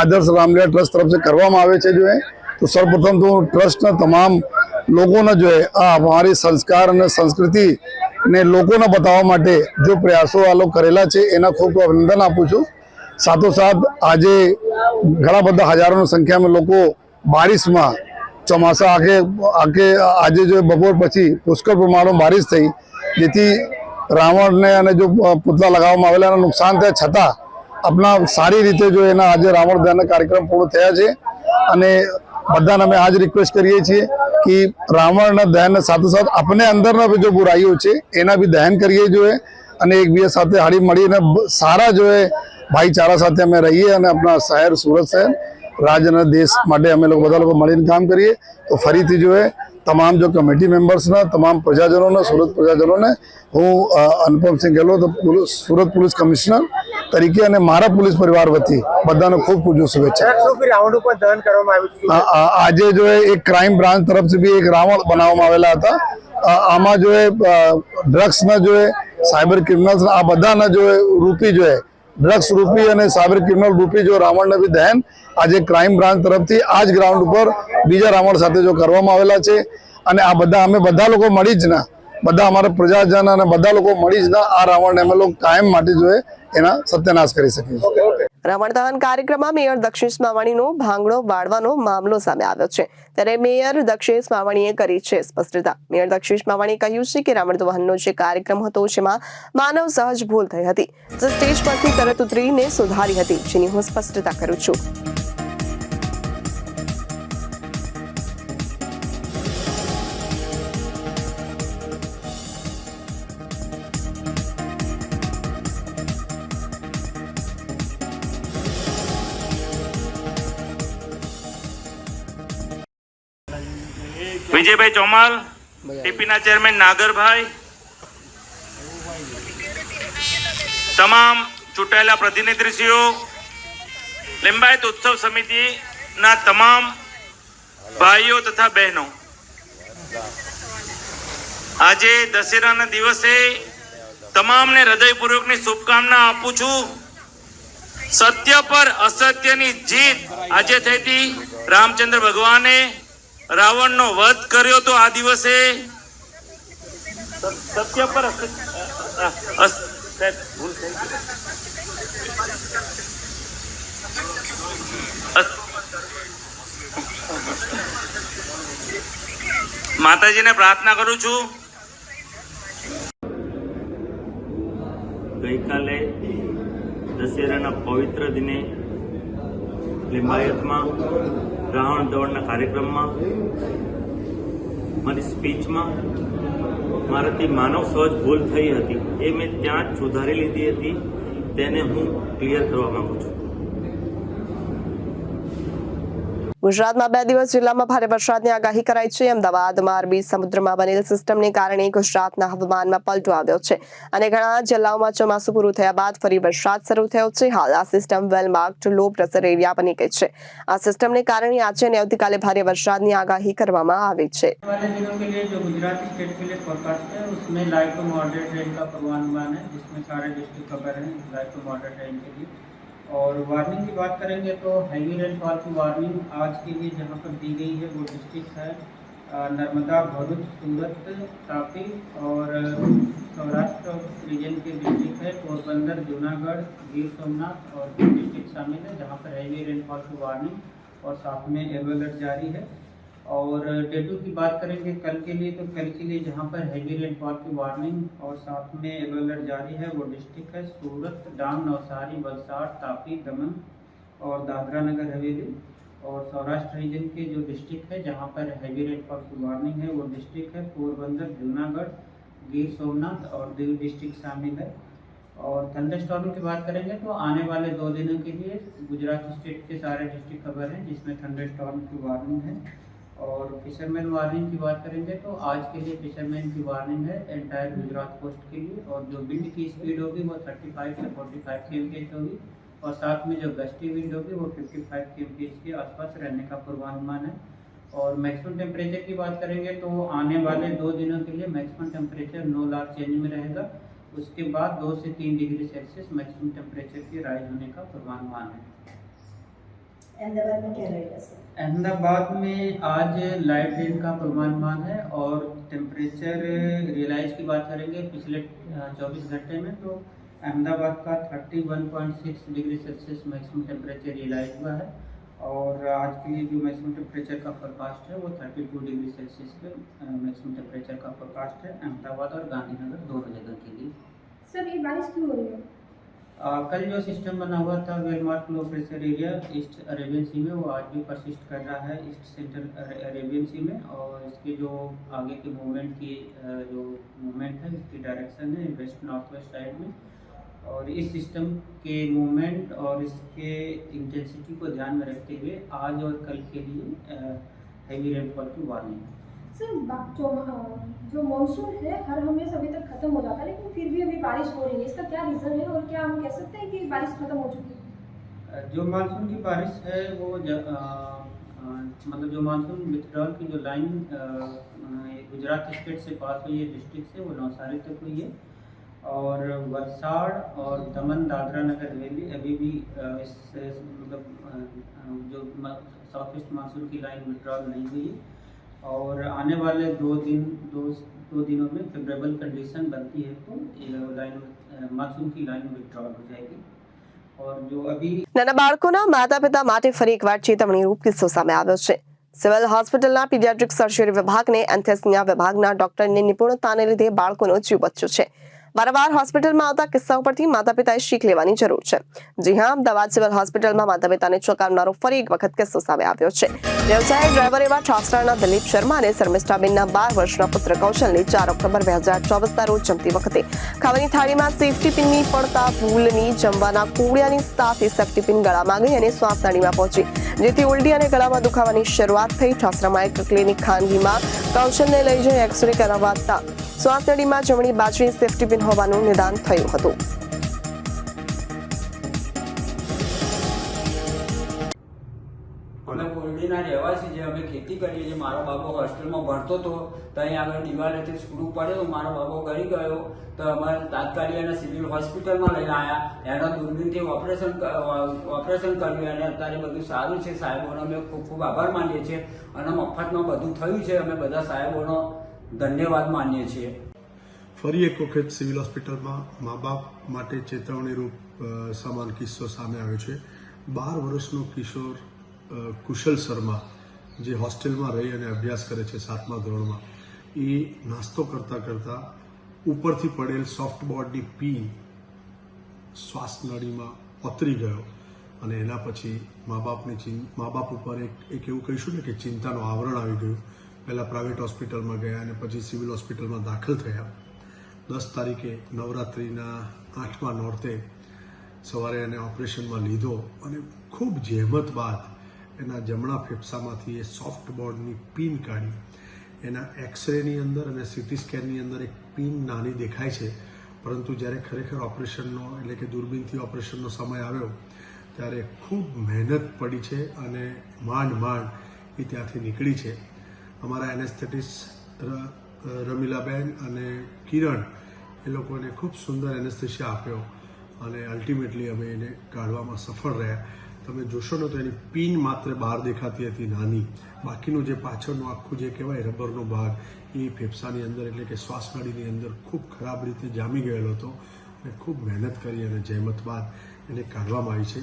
Speaker 8: આદર્શ રામલીલા ટ્રસ્ટ તરફથી કરવામાં આવે છે. તો સર્વપ્રથમ તો ટ્રસ્ટના તમામ લોકોને આ અમારી સંસ્કાર અને સંસ્કૃતિને લોકોને બતાવવા માટે જો પ્રયાસો આ લોકો કરેલા છે એના ખૂબ ખૂબ અભિનંદન આપું છું. સાથોસાથ આજે ઘણા બધા હજારોની સંખ્યામાં લોકો બારિશમાં ચોમાસા આખે આજે જો બપોર પછી પુષ્કળ પ્રમાણમાં બારિશ થઈ જેથી રાવણને અને જો પુતળા લગાવવામાં આવેલા એના નુકસાન થયા છતાં આપણા સારી રીતે જો એના આજે રાવણ દહનના કાર્યક્રમ પૂર્ણ થયા છે. અને બધાને અમે આજ રિક્વેસ્ટ કરીએ છીએ કે રાવણના દહનના સાથે સાથે આપણે અંદરના જો બુરાઈઓ છે એના બી દહન કરીએ જોઈએ અને એકબીજા સાથે હળી મળીને સારા જો ભાઈચારા સાથે અમે રહીએ અને આપણા શહેર સુરત શહેર राज्य અને देश માટે અમે લોકો બધા લોકો મળીને કામ કરીએ તો ફરીથી જો તમામ જો કમિટી મેમ્બર્સના તમામ પ્રજાજનોને સુરત પ્રજાજનોને હું અનુપમસિંહ ગેહલોત સુરત પોલીસ કમિશનર તરીકે અને મારા પોલીસ પરિવાર વતી બધાને ખૂબ ખૂબ શુભેચ્છા. આજે જો એક ક્રાઇમ બ્રાન્ચ તરફથી બી એક રાવણ બનાવવામાં આવેલા હતા. આમાં જો ડ્રગ્સના જો સાયબર ક્રિમિનલ્સ આ બધાના જો રૂપી જો ડ્રગ્સ રૂપી અને સાયબર ક્રિમિનલ રૂપી જો રાવણના બી દહન આજે ક્રાઇમ બ્રાન્ચ તરફથી આ જ ગ્રાઉન્ડ ઉપર બીજા રાવણ સાથે જો કરવામાં આવેલા છે અને આ બધા અમે બધા લોકો મળી જ ના બધા અમારા પ્રજાજન અને બધા લોકો મળી જ ના આ રાવણને અમે લોકો કાયમ માટે જો એના સત્યનાશ કરી શકીએ.
Speaker 1: રાવણ દહન કાર્યક્રમમાં મેયર દક્ષેશ માવાણીનો ભાંગડો વાળવાનો મામલો સામે આવ્યો છે ત્યારે મેયર દક્ષેશ માવાણીએ કરી છે સ્પષ્ટતા. મેયર દક્ષેશ માવાણીએ કહ્યું છે કે રાવણ દહનનો જે કાર્યક્રમ હતો જેમાં માનવ સહજ ભૂલ થઈ હતી જે સ્ટેજ પરથી તરત ઉતરીને સુધારી હતી જેની હું સ્પષ્ટતા કરું છું.
Speaker 9: વિજયભાઈ ચોમાલ, ટીપીના ચેરમેન નાગરભાઈ, તમામ ચૂંટાયેલા પ્રતિનિધિશ્રીઓ, લિંબાયત ઉત્સવ સમિતિના તમામ ભાઈઓ તથા બહેનો, આજે દશેરાના દિવસે તમામને હૃદયપૂર્વકની શુભકામના આપું છું. સત્ય પર અસત્યની જીત આજે થઈ હતી. રામચંદ્ર ભગવાને રાવણનો વધ કર્યો તો આ દિવસે સત્ય પર માતાજીને પ્રાર્થના કરું છું. ગઈકાલે દશેરાના પવિત્ર દિને લિંબાયતમાં રાવણ દહનના કાર્યક્રમમાં મારી સ્પીચમાં મારાથી માનવ સહજ ભૂલ થઈ હતી એ મેં ત્યાં જ સુધારી લીધી હતી તેને હું ક્લિયર કરવા માંગુ છું.
Speaker 1: ગુજરાતમાં 2 દિવસ જિલ્લામાં ભારે વરસાદની આગાહી કરાઈ છે. અમદાવાદમાં અરબી સમુદ્રમાં બનેલ સિસ્ટમને કારણે ગુજરાતના હવામાનમાં પલટો આવ્યો છે અને ઘણા જિલ્લાઓમાં ચોમાસું પૂરું થયા બાદ ફરી વરસાદ શરૂ થયો છે. હાલ આ સિસ્ટમ વેલ માર્ક્ડ લો પ્રેશર એરિયા બની ગઈ છે. આ સિસ્ટમને કારણે આજે અને આવતીકાલે ભારે વરસાદની આગાહી કરવામાં આવી છે.
Speaker 10: वाले दिनों के लिए जो गुजरात स्टेट के लिए फोरकास्ट है उसमें लाइट टू मॉडरेट रेन का पूर्वानुमान है जिसमें सारे डिस्ट्रिक्ट कवर हैं लाइट टू मॉडरेट रेन के लिए. और वार्निंग की बात करेंगे तो हैवी रेनफॉल की वार्निंग आज के लिए जहां पर दी गई है वो डिस्ट्रिक्ट है नर्मदा, भरूच, सूरत, तापी और सौराष्ट्र रीजन के डिस्ट्रिक्ट है पोरबंदर, जूनागढ़, गिर सोमनाथ और डिस्ट्रिक्ट शामिल है जहाँ पर हैवी रेनफॉल की वार्निंग और साथ में येलो अलर्ट जारी है. और डे 2 की बात करेंगे कल के लिए तो कल के लिए जहाँ पर हैवी रेनफॉल की वार्निंग और साथ में येलो अलर्ट जारी है वो डिस्ट्रिक्ट है सूरत, डांग, नवसारी, वलसाड़, तापी, दमन और दादरा नगर हवेली. और सौराष्ट्र रीजन के जो डिस्ट्रिक्ट है जहाँ पर हैवी रेनफॉल की वार्निंग है वो डिस्ट्रिक्ट है पोरबंदर, जूनागढ़, गिर सोमनाथ और दीव डिस्ट्रिक्ट शामिल है. और थंडरस्टॉर्म की बात करेंगे तो आने वाले 2 दिनों के लिए गुजरात स्टेट के सारे डिस्ट्रिक्ट कवर हैं जिसमें थंडरस्टॉर्म की वार्निंग है. और फिशरमैन वार्निंग की बात करेंगे तो आज के लिए फिशरमैन की वार्निंग है एंटायर गुजरात कोस्ट के लिए. और जो विंड की स्पीड होगी वो 35 से 45 km/h होगी और साथ में जो गस्टी विंड होगी वो 55 km/h के आसपास रहने का पूर्वानुमान है. और मैक्सिमम टेम्परेचर की बात करेंगे तो आने वाले 2 दिनों के लिए maximum temperature no large change में रहेगा. उसके बाद 2 से 3 डिग्री सेल्सियस मैक्सिमम टेम्परेचर की राइज होने का पूर्वानुमान है.
Speaker 11: अहमदाबाद में क्या रहेगा सर?
Speaker 10: अहमदाबाद में आज लाइट रेन का पूर्वानुमान है. और टेम्परेचर रियलाइज की बात करेंगे पिछले 24 घंटे में तो अहमदाबाद का 31.6 degree Celsius maximum temperature realise हुआ है. और आज के लिए जो मैक्सिमम टेम्परेचर का फोरकास्ट है वो 32 डिग्री सेल्सियस पे मैक्सिमम टेम्परेचर का फोरकास्ट है अहमदाबाद और गांधीनगर दोनों जगह के लिए.
Speaker 11: सर ये बारिश क्यों हो रही है?
Speaker 10: कल जो सिस्टम बना हुआ था well marked low pressure area east Arabian sea में, वो आज भी परसिस्ट कर रहा है ईस्ट सेंट्रल अरेबियन सी में। और इसके जो आगे के मूवमेंट की जो मूवमेंट है, इसकी डायरेक्शन है वेस्ट नॉर्थ वेस्ट साइड में। और इस सिस्टम के मूवमेंट और इसके इंटेंसिटी को ध्यान में रखते हुए आज और कल के लिए हैवी रेनफॉल की वार्निंग है।
Speaker 11: सर जो मॉनसून है हर हमेशा अभी तक खत्म हो जाता है, लेकिन फिर भी अभी बारिश हो रही है, इसका क्या रीज़न है और क्या हम कह सकते हैं कि बारिश खत्म हो चुकी है?
Speaker 10: जो मानसून की बारिश है वो मतलब जो मानसून विथड्रॉल की जो लाइन गुजरात स्टेट से पास हुई है डिस्ट्रिक्ट से, वो नवसारी तक हुई है। और वलसाड़ और दमन दादरा नगर हवेली अभी भी इस मतलब जो साउथ वेस्ट मानसून की लाइन विथड्रॉल नहीं हुई। और आने वाले दो दिनों में फेवरेबल कंडीशन बनती है तो लाइन मानसून की लाइन विथड्रॉल हो जाएगी। और जो अभी
Speaker 1: નાના બાળકોના માતા પિતા માટે ફરી એકવાર ચેતવણીરૂપ કિસ્સો સામે આવ્યો છે। સિવિલ હોસ્પિટલના પીડિયાટ્રિક સર્જરી વિભાગને એન્થેસિયા વિભાગના ડોક્ટરની નિપુણતાને લીધે બાળકોનો જીવ બચ્યો છે। વારંવાર હોસ્પિટલમાં આવતા કિસ્સાઓ પરથી માતા પિતાએ શીખ લેવાની જરૂર છે। જી હા, અમદાવાદ સિવિલ હોસ્પિટલમાં માતા પિતાને ચોંકાવનારો ફરી એક વખત કિસ્સો સામે આવ્યો છે। વ્યવસાય ડ્રાઈવર એવા ઠાસરાના દિલીપ શર્મા અને શર્મિષ્ઠાબેનના 12 વર્ષના પુત્ર કૌશલને 4 ઓક્ટોબર 2024ના રોજ જમતી વખતે ખાવાની થાળીમાં સેફટી પિનની પડતા ભૂલની જમવાના કોળિયાની સાથે સેફટી પિન ગળામાં ગઈ અને શ્વાસનળીમાં પહોંચી, જેથી ઉલટી અને ગળામાં દુખાવાની શરૂઆત થઈ। ઠાસરામાં એક ક્લિનિક ખાનગીમાં કૌશલને લઈ જઈ એક્સરે કરાવતા શ્વાસનળીમાં જમણી બાજુએ સેફટી પિન હોવાનું નિદાન થયું હતું।
Speaker 4: અમે કોરડીના રહેવાસી છે, અમે ખેતી કરીએ છીએ। મારો બાબો હોસ્ટેલમાં ભણતો હતો, તો અહીં આગળ દિવાલેથી સ્ક્રૂ પડ્યો, મારો બાબો ગળી ગયો, તો અમારે તાત્કાલિક એને સિવિલ હોસ્પિટલમાં લઈને આવ્યા। એના દૂરબીનથી ઓપરેશન કર્યું અને અત્યારે બધું સારું છે। સાહેબોનો અમે ખૂબ ખૂબ આભાર માનીએ છીએ અને મફતમાં બધું થયું છે। અમે બધા સાહેબોનો ધન્યવાદ માનીએ છીએ।
Speaker 12: ફરી એક વખત સિવિલ હોસ્પિટલમાં મા બાપ માટે ચેતવણીરૂપ સમાન કિસ્સો સામે આવ્યો છે। 12 વર્ષનો કિશોર કુશલ શર્મા, જે હોસ્ટેલમાં રહી અને અભ્યાસ કરે છે 7મા ધોરણમાં, એ નાસ્તો કરતાં કરતાં ઉપરથી પડેલ સોફ્ટ બોર્ડની પીન શ્વાસનળીમાં ઓતરી ગયો અને એના પછી મા બાપ ઉપર એક એવું કહીશું ને કે ચિંતાનું આવરણ આવી ગયું। પહેલાં પ્રાઇવેટ હોસ્પિટલમાં ગયા અને પછી સિવિલ હોસ્પિટલમાં દાખલ થયા। 10 તારીખે નવરાત્રિના 8મા નોરતે સવારે એને ઓપરેશનમાં લીધો અને ખૂબ જહેમત બાદ એના જમણા ફેફસામાંથી એ સોફ્ટ બોર્ડની પિન કાઢી। એના એક્સરેની અંદર અને સીટી સ્કેનની અંદર એક પિન નાની દેખાય છે, પરંતુ જ્યારે ખરેખર ઓપરેશનનો એટલે કે દૂરબીનથી ઓપરેશનનો સમય આવ્યો ત્યારે ખૂબ મહેનત પડી છે અને માંડ એ ત્યાંથી નીકળી છે। અમારા એનેસ્થેટિસ્ટ રમીલાબેન અને કિરણ એ લોકોને ખૂબ સુંદર એનેસ્થેશિયા આપ્યો અને અલ્ટિમેટલી અમે એને કાઢવામાં સફળ રહ્યા। તમે જોશો ને તો એની પિન માત્ર બહાર દેખાતી હતી નાની, બાકીનું જે પાછળનું આખું જે કહેવાય રબરનો ભાગ એ ફેફસાની અંદર એટલે કે શ્વાસનળીની અંદર ખૂબ ખરાબ રીતે જામી ગયેલો હતો અને ખૂબ મહેનત કરી અને જહેમત બાદ એને કાઢવામાં આવી છે।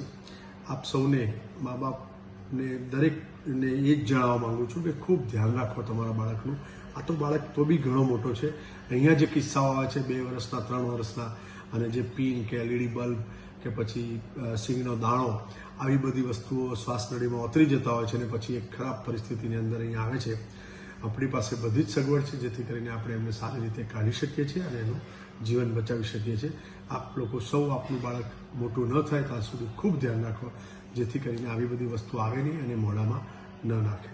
Speaker 12: આપ સૌને મા બાપને દરેકને એ જ જણાવવા માગું છું કે ખૂબ ધ્યાન રાખો તમારા બાળકનું। આ તો બાળક તો બી ઘણો મોટો છે। અહીંયા જે કિસ્સાઓ આવે છે 2 વર્ષના 3 વર્ષના અને જે પિન કે એલઈડી બલ્બ કે પછી સિંગનો દાણો આવી બધી વસ્તુઓ શ્વાસનળીમાં ઓતરી જતા હોય છે અને પછી એક ખરાબ પરિસ્થિતિની અંદર અહીંયા આવે છે। આપણી પાસે બધી જ સગવડ છે જેથી કરીને આપણે એમને સારી રીતે કાઢી શકીએ છીએ અને એનું જીવન બચાવી શકીએ છીએ। આપ લોકો સૌ આપનું બાળક મોટું ન થાય ત્યાં સુધી ખૂબ ધ્યાન રાખો જેથી કરીને આવી બધી વસ્તુ આવે નહીં અને મોઢામાં ન નાખે।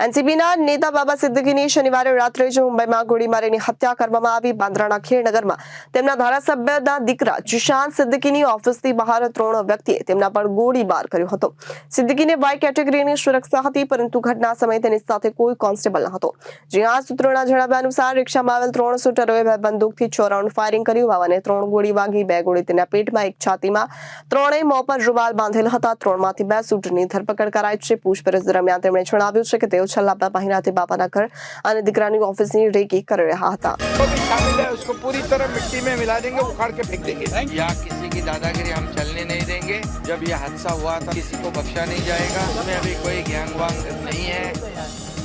Speaker 1: એનસીપીના નેતા બાબા સિદ્દીકીની શનિવારે રાત્રે જ મુંબઈમાં ગોળી મારીને હત્યા કરવામાં આવી। બાંદ્રાના ખેડનગરમાં તેમના ધારાસભ્યના દીકરા જીશાન સિદ્દીકીની ઓફિસની બહાર 3 વ્યક્તિએ તેમના પર ગોળીબાર કર્યો હતો। સિદ્દીકીને વાય કેટેગરીની સુરક્ષા હતી, પરંતુ ઘટના સમયે તેની સાથે કોઈ કોન્સ્ટેબલ ન હતો। જ્યાં સૂત્રોના જણાવ્યા અનુસાર રિક્ષામાં આવેલ 3 શૂટરોએ બંદૂકથી 6 રાઉન્ડ ફાયરિંગ કર્યું અને 3 ગોળી વાગી। 2 ગોળી તેના પેટમાં, 1 છાતીમાં। 3એ મોં પર રૂમાલ બાંધેલ હતા। 3માંથી 2 શૂટરની ધરપકડ કરાઈ છે। પૂછપરછ દરમિયાન તેમણે જણાવ્યું છે કે તેઓ छला महीनाથી बापाना घर और दीकरानी ऑफिसनी रेकी कर रहा था।
Speaker 13: जो भी शामिल है उसको पूरी तरह मिट्टी में मिला देंगे, उखाड़ के फेंक देंगे। यहाँ किसी की दादागिरी हम चलने नहीं देंगे। जब ये हादसा हुआ था किसी को बख्शा नहीं जाएगा। इसमें अभी कोई गैंग वांग नहीं है,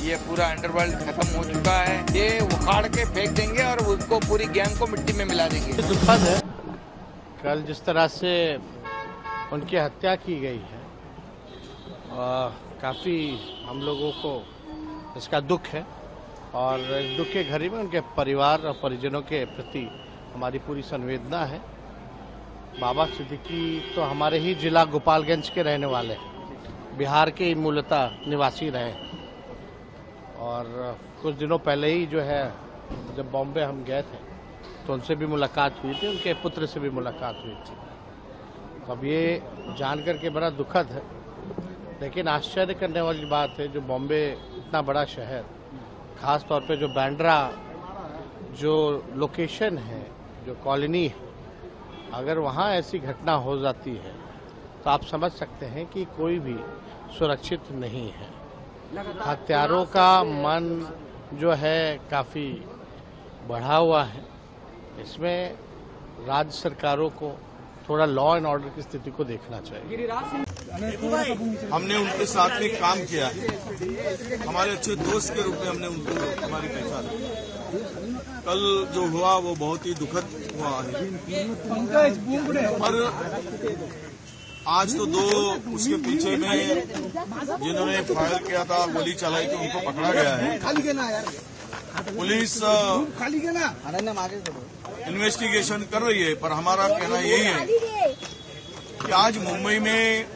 Speaker 13: ये पूरा अंडरवर्ल्ड खत्म हो चुका है। ये उखाड़ के फेंक देंगे और उसको पूरी गैंग को मिट्टी में मिला देंगे। दुखद है
Speaker 14: कल जिस तरह से उनकी हत्या की गई है काफ़ी हम लोगों को इसका दुख है और इस दुख के घड़ी में उनके परिवार और परिजनों के प्रति हमारी पूरी संवेदना है। बाबा सिद्दीकी तो हमारे ही जिला गोपालगंज के रहने वाले हैं, बिहार के मूलतः निवासी रहे और कुछ दिनों पहले ही जो है जब बॉम्बे हम गए थे तो उनसे भी मुलाकात हुई थी, उनके पुत्र से भी मुलाकात हुई थी। तो अब ये जान करके बड़ा दुखद है, लेकिन आश्चर्य करने वाली बात है जो बॉम्बे इतना बड़ा शहर, खास तौर पे जो बांद्रा जो लोकेशन है, जो कॉलोनी है, अगर वहाँ ऐसी घटना हो जाती है तो आप समझ सकते हैं कि कोई भी सुरक्षित नहीं है। हत्यारों का मन जो है काफ़ी बढ़ा हुआ है। इसमें राज्य सरकारों को थोड़ा लॉ एंड ऑर्डर की स्थिति को देखना चाहिए।
Speaker 15: हमने उनके साथ में काम किया है, हमारे अच्छे दोस्त के रूप में हमने उनको हमारी पहचान। कल जो हुआ वो बहुत ही दुखद हुआ है और आज तो दो उसके पीछे में जिन्होंने फायर किया था, गोली चलाई थी, उनको पकड़ा गया है। पुलिस इन्वेस्टिगेशन कर रही है, पर हमारा कहना यही है कि आज मुंबई में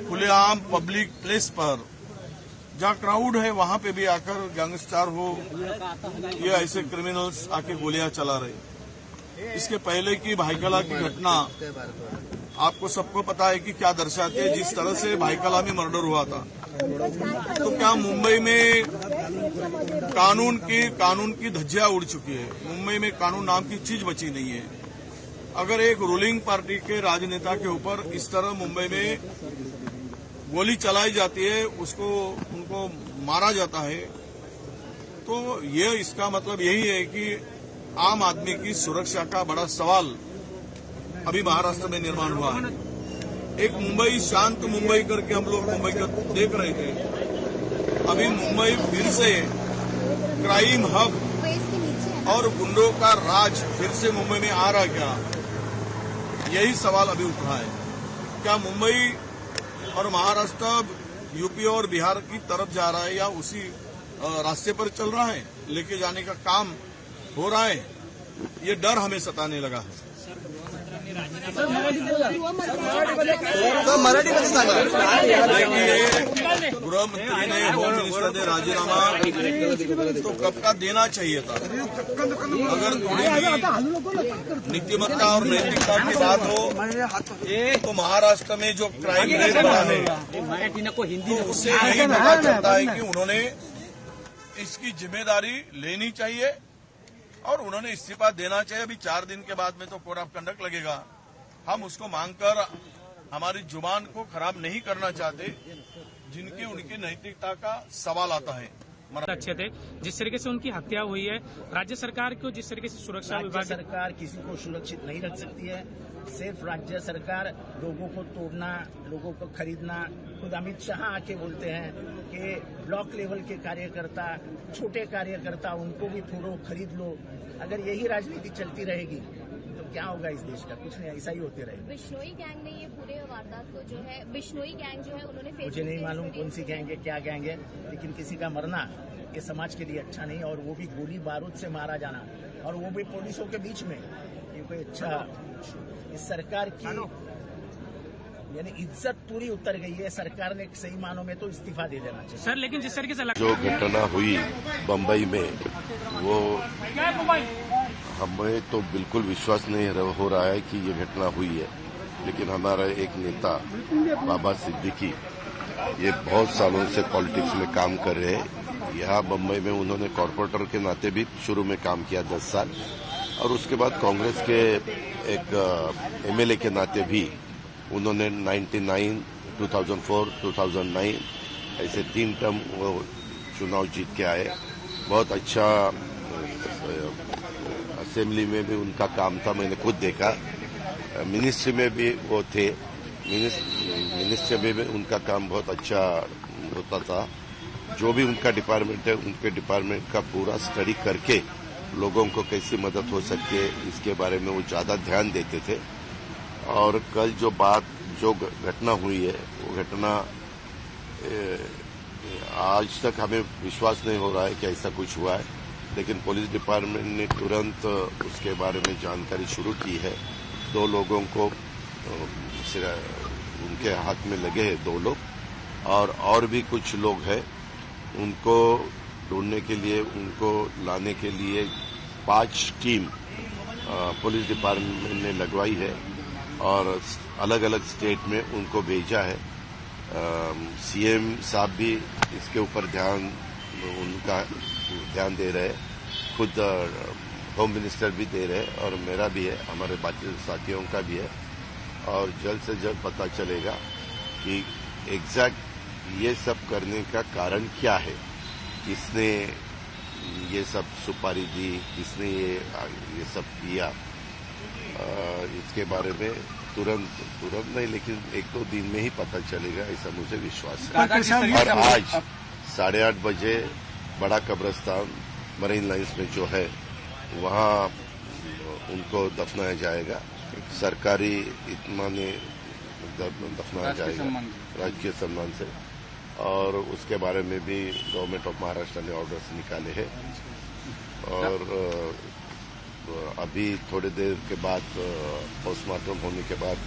Speaker 15: खुलेआम पब्लिक प्लेस पर जहाँ क्राउड है वहां पे भी आकर गैंगस्टर हो या ऐसे क्रिमिनल्स आके गोलियां चला रहे। इसके पहले की भाईकला की घटना आपको सबको पता है कि क्या दर्शाती है, जिस तरह से भाईकला में मर्डर हुआ था। तो क्या मुंबई में कानून की धज्जियां उड़ चुकी है? मुंबई में कानून नाम की चीज बची नहीं है। अगर एक रूलिंग पार्टी के राजनेता के ऊपर इस तरह मुंबई में गोली चलाई जाती है, उनको मारा जाता है, तो ये इसका मतलब यही है कि आम आदमी की सुरक्षा का बड़ा सवाल अभी महाराष्ट्र में निर्माण हुआ है। एक मुंबई शांत मुंबई करके हम लोग मुंबई को देख रहे थे, अभी मुंबई फिर से क्राइम हब और गुंडों का राज फिर से मुंबई में आ रहा क्या? यही सवाल अभी उठ रहा है। क्या मुंबई और महाराष्ट्र यूपी और बिहार की तरफ जा रहा है या उसी रास्ते पर चल रहा है? लेके जाने का काम हो रहा है, ये डर हमें सताने लगा है। गृह मंत्री ने, होम मिनिस्टर ने राजीनामा तो कब का देना चाहिए था। अगर थोड़ी भी नीतिमत्ता और नैतिकता की बात हो तो महाराष्ट्र में जो क्राइम रेट बढ़ा है तो उससे यही पता चलता है कि उन्होंने इसकी जिम्मेदारी लेनी चाहिए और उन्होंने इस्तीफा देना चाहिए। अभी 4 दिन के बाद में तो कोड ऑफ कंडक्ट लगेगा। हम उसको मांगकर हमारी जुबान को खराब नहीं करना चाहते, जिनकी उनकी नैतिकता का सवाल आता है।
Speaker 16: अच्छे थे जिस तरीके से उनकी हत्या हुई है, राज्य सरकार को जिस तरीके से सुरक्षा विभाग,
Speaker 17: सरकार किसी को सुरक्षित नहीं रख सकती है। सिर्फ राज्य सरकार लोगों को तोड़ना, लोगों को खरीदना। खुद अमित शाह आके बोलते हैं कि ब्लॉक लेवल के कार्यकर्ता, छोटे कार्यकर्ता, उनको भी थोड़ो खरीद लो। अगर यही राजनीति चलती रहेगी तो क्या होगा इस देश का? कुछ नहीं, ऐसा ही होते रहेगा।
Speaker 18: बिश्नोई गैंग ने ये पूरे वारदात को जो है, बिश्नोई गैंग जो है उन्होंने,
Speaker 17: मुझे नहीं मालूम कौन सी गैंग है, क्या गैंग है, लेकिन किसी का मरना ये समाज के लिए अच्छा नहीं, और वो भी गोली बारूद से मारा जाना, और वो भी पुलिसों के बीच में, ये कोई अच्छा, इस सरकार की यानी इज्जत पूरी उतर गई है। सरकार ने सही मानों में तो इस्तीफा दे देना चाहिए।
Speaker 16: सर, लेकिन जिस तरीके से
Speaker 19: जो घटना हुई बम्बई में, वो हमें तो बिल्कुल विश्वास नहीं हो रहा है कि ये घटना हुई है। लेकिन हमारा एक नेता बाबा सिद्दीकी, ये बहुत सालों से पॉलिटिक्स में काम कर रहे हैं। यहाँ बम्बई में उन्होंने कॉर्पोरेटर के नाते भी शुरू में काम किया 10 साल, और उसके बाद कांग्रेस के एक एमएलए के नाते भी उन्होंने 99, 2004, 2009 ऐसे 3 टर्म वो चुनाव जीत के आए। बहुत अच्छा असेंबली में भी उनका काम था, मैंने खुद देखा। मिनिस्ट्री में भी वो थे, मिनिस्ट्री में भी उनका काम बहुत अच्छा होता था। जो भी उनका डिपार्टमेंट है, उनके डिपार्टमेंट का पूरा स्टडी करके लोगों को कैसी मदद हो सकती है इसके बारे में वो ज़्यादा ध्यान देते थे। और कल जो घटना हुई है वो घटना आज तक हमें विश्वास नहीं हो रहा है कि ऐसा कुछ हुआ है, लेकिन पुलिस डिपार्टमेंट ने तुरंत उसके बारे में जानकारी शुरू की है। 2 लोगों को उनके हाथ में लगे हैं 2 लोग, और भी कुछ लोग हैं उनको ढूंढने के लिए, उनको लाने के लिए 5 टीम पुलिस डिपार्टमेंट ने लगवाई है और अलग अलग स्टेट में उनको भेजा है। सीएम साहब भी इसके ऊपर उनका ध्यान दे रहे हैं, खुद होम मिनिस्टर भी दे रहे हैं और मेरा भी है, हमारे बाकी साथियों का भी है। और जल्द से जल्द पता चलेगा कि एग्जैक्ट ये सब करने का कारण क्या है, किसने ये सब सुपारी दी, किसने ये सब किया। इसके बारे में तुरंत नहीं, लेकिन 1-2 दिन में ही पता चलेगा, ऐसा मुझे विश्वास है। और आज 8:30 बजे बड़ा कब्रिस्तान मरीन लाइन्स में जो है वहाँ उनको दफनाया जाएगा, सरकारी इत्मीनान दफनाया जाएगा राजकीय सम्मान से। और उसके बारे में भी गवर्नमेंट ऑफ महाराष्ट्र ने ऑर्डर्स निकाले हैं और अभी थोड़ी देर के बाद पोस्टमार्टम होने के बाद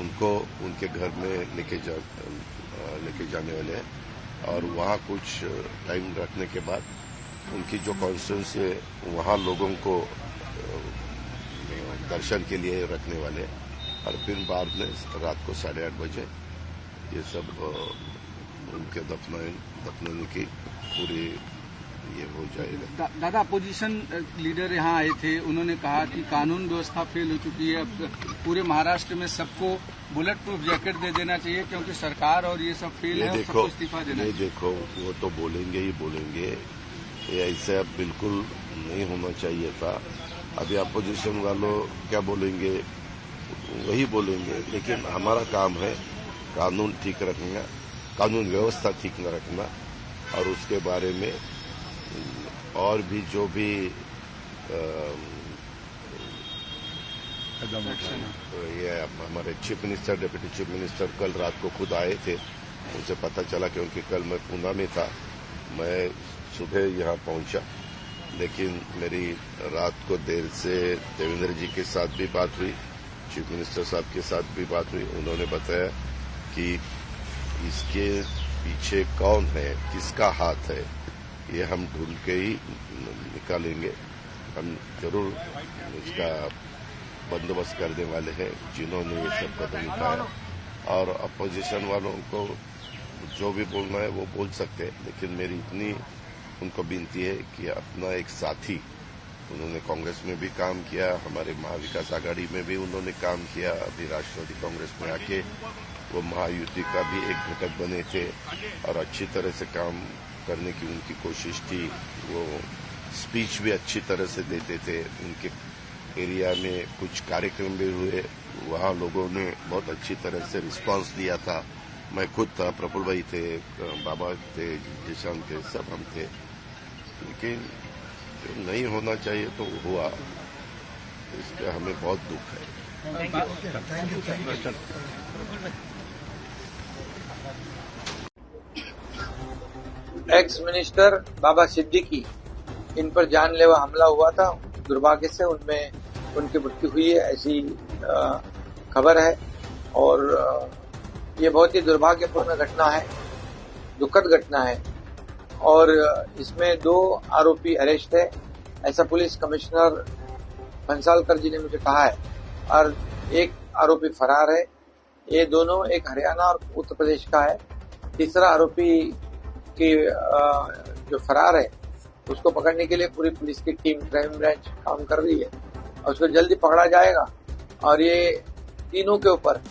Speaker 19: उनको उनके घर में लेके जाने वाले हैं और वहाँ कुछ टाइम रखने के बाद उनकी जो कॉन्स्टिट्यूंसी है वहाँ लोगों को दर्शन के लिए रखने वाले हैं और फिर बाद में रात को 8:30 बजे ये सब उनके दफनाने की पूरी ये हो जाएगा।
Speaker 20: दादा, अपोजिशन लीडर यहाँ आए थे, उन्होंने कहा कि कानून व्यवस्था फेल हो चुकी है, अब पूरे महाराष्ट्र में सबको बुलेट प्रूफ जैकेट दे देना चाहिए क्योंकि सरकार और ये सब फेल है, सबको इस्तीफा देना चाहिए।
Speaker 19: देखो, वो तो बोलेंगे ही बोलेंगे, ये ऐसे अब बिल्कुल नहीं होना चाहिए था। अभी अपोजिशन वालों क्या बोलेंगे वही बोलेंगे, लेकिन हमारा काम है कानून ठीक रखना, कानून व्यवस्था ठीक न रखना और उसके बारे में और भी जो भी ये हमारे chief minister, deputy chief minister कल रात को खुद आए थे, उनसे पता चला क्योंकि कल मैं पूना में था, मैं सुबह यहाँ पहुंचा, लेकिन मेरी रात को देर से देवेंद्र जी के साथ भी बात हुई, चीफ मिनिस्टर साहब के साथ भी बात हुई। उन्होंने बताया कि इसके पीछे कौन है, किसका हाथ है, ये हम ढूंढ के ही निकालेंगे। हम जरूर इसका बंदोबस्त करने वाले हैं जिन्होंने ये सब कदम उठाया। और अपोजिशन वालों को जो भी बोलना है वो बोल सकते हैं, लेकिन मेरी इतनी उनको विनती है कि अपना एक साथी, उन्होंने कांग्रेस में भी काम किया, हमारे महाविकास आघाड़ी में भी उन्होंने काम किया, अभी राष्ट्रवादी कांग्रेस में आके वो महायुति का भी एक घटक बने थे और अच्छी तरह से काम करने की उनकी कोशिश थी। वो स्पीच भी अच्छी तरह से देते थे, उनके एरिया में कुछ कार्यक्रम भी हुए, वहाँ लोगों ने बहुत अच्छी तरह से रिस्पांस दिया था। मैं खुद था, प्रफुल्ल भाई थे, बाबा थे, जिशान थे, सब हम थे, लेकिन जो नहीं होना चाहिए तो हुआ, इसका हमें बहुत दुख है।
Speaker 13: एक्स मिनिस्टर बाबा सिद्दीकी, इन पर जानलेवा हमला हुआ था, दुर्भाग्य से उनमें उनकी मृत्यु हुई है, ऐसी खबर है। और ये बहुत ही दुर्भाग्यपूर्ण घटना है, दुखद घटना है और इसमें 2 आरोपी अरेस्ट है, ऐसा पुलिस कमिश्नर भंसालकर जी ने मुझे कहा है, और 1 आरोपी फरार है। ये दोनों एक हरियाणा और उत्तर प्रदेश का है। तीसरा आरोपी की जो फरार है उसको पकड़ने के लिए पूरी पुलिस की टीम, क्राइम ब्रांच काम कर रही है और उसको जल्दी पकड़ा जाएगा और ये तीनों के ऊपर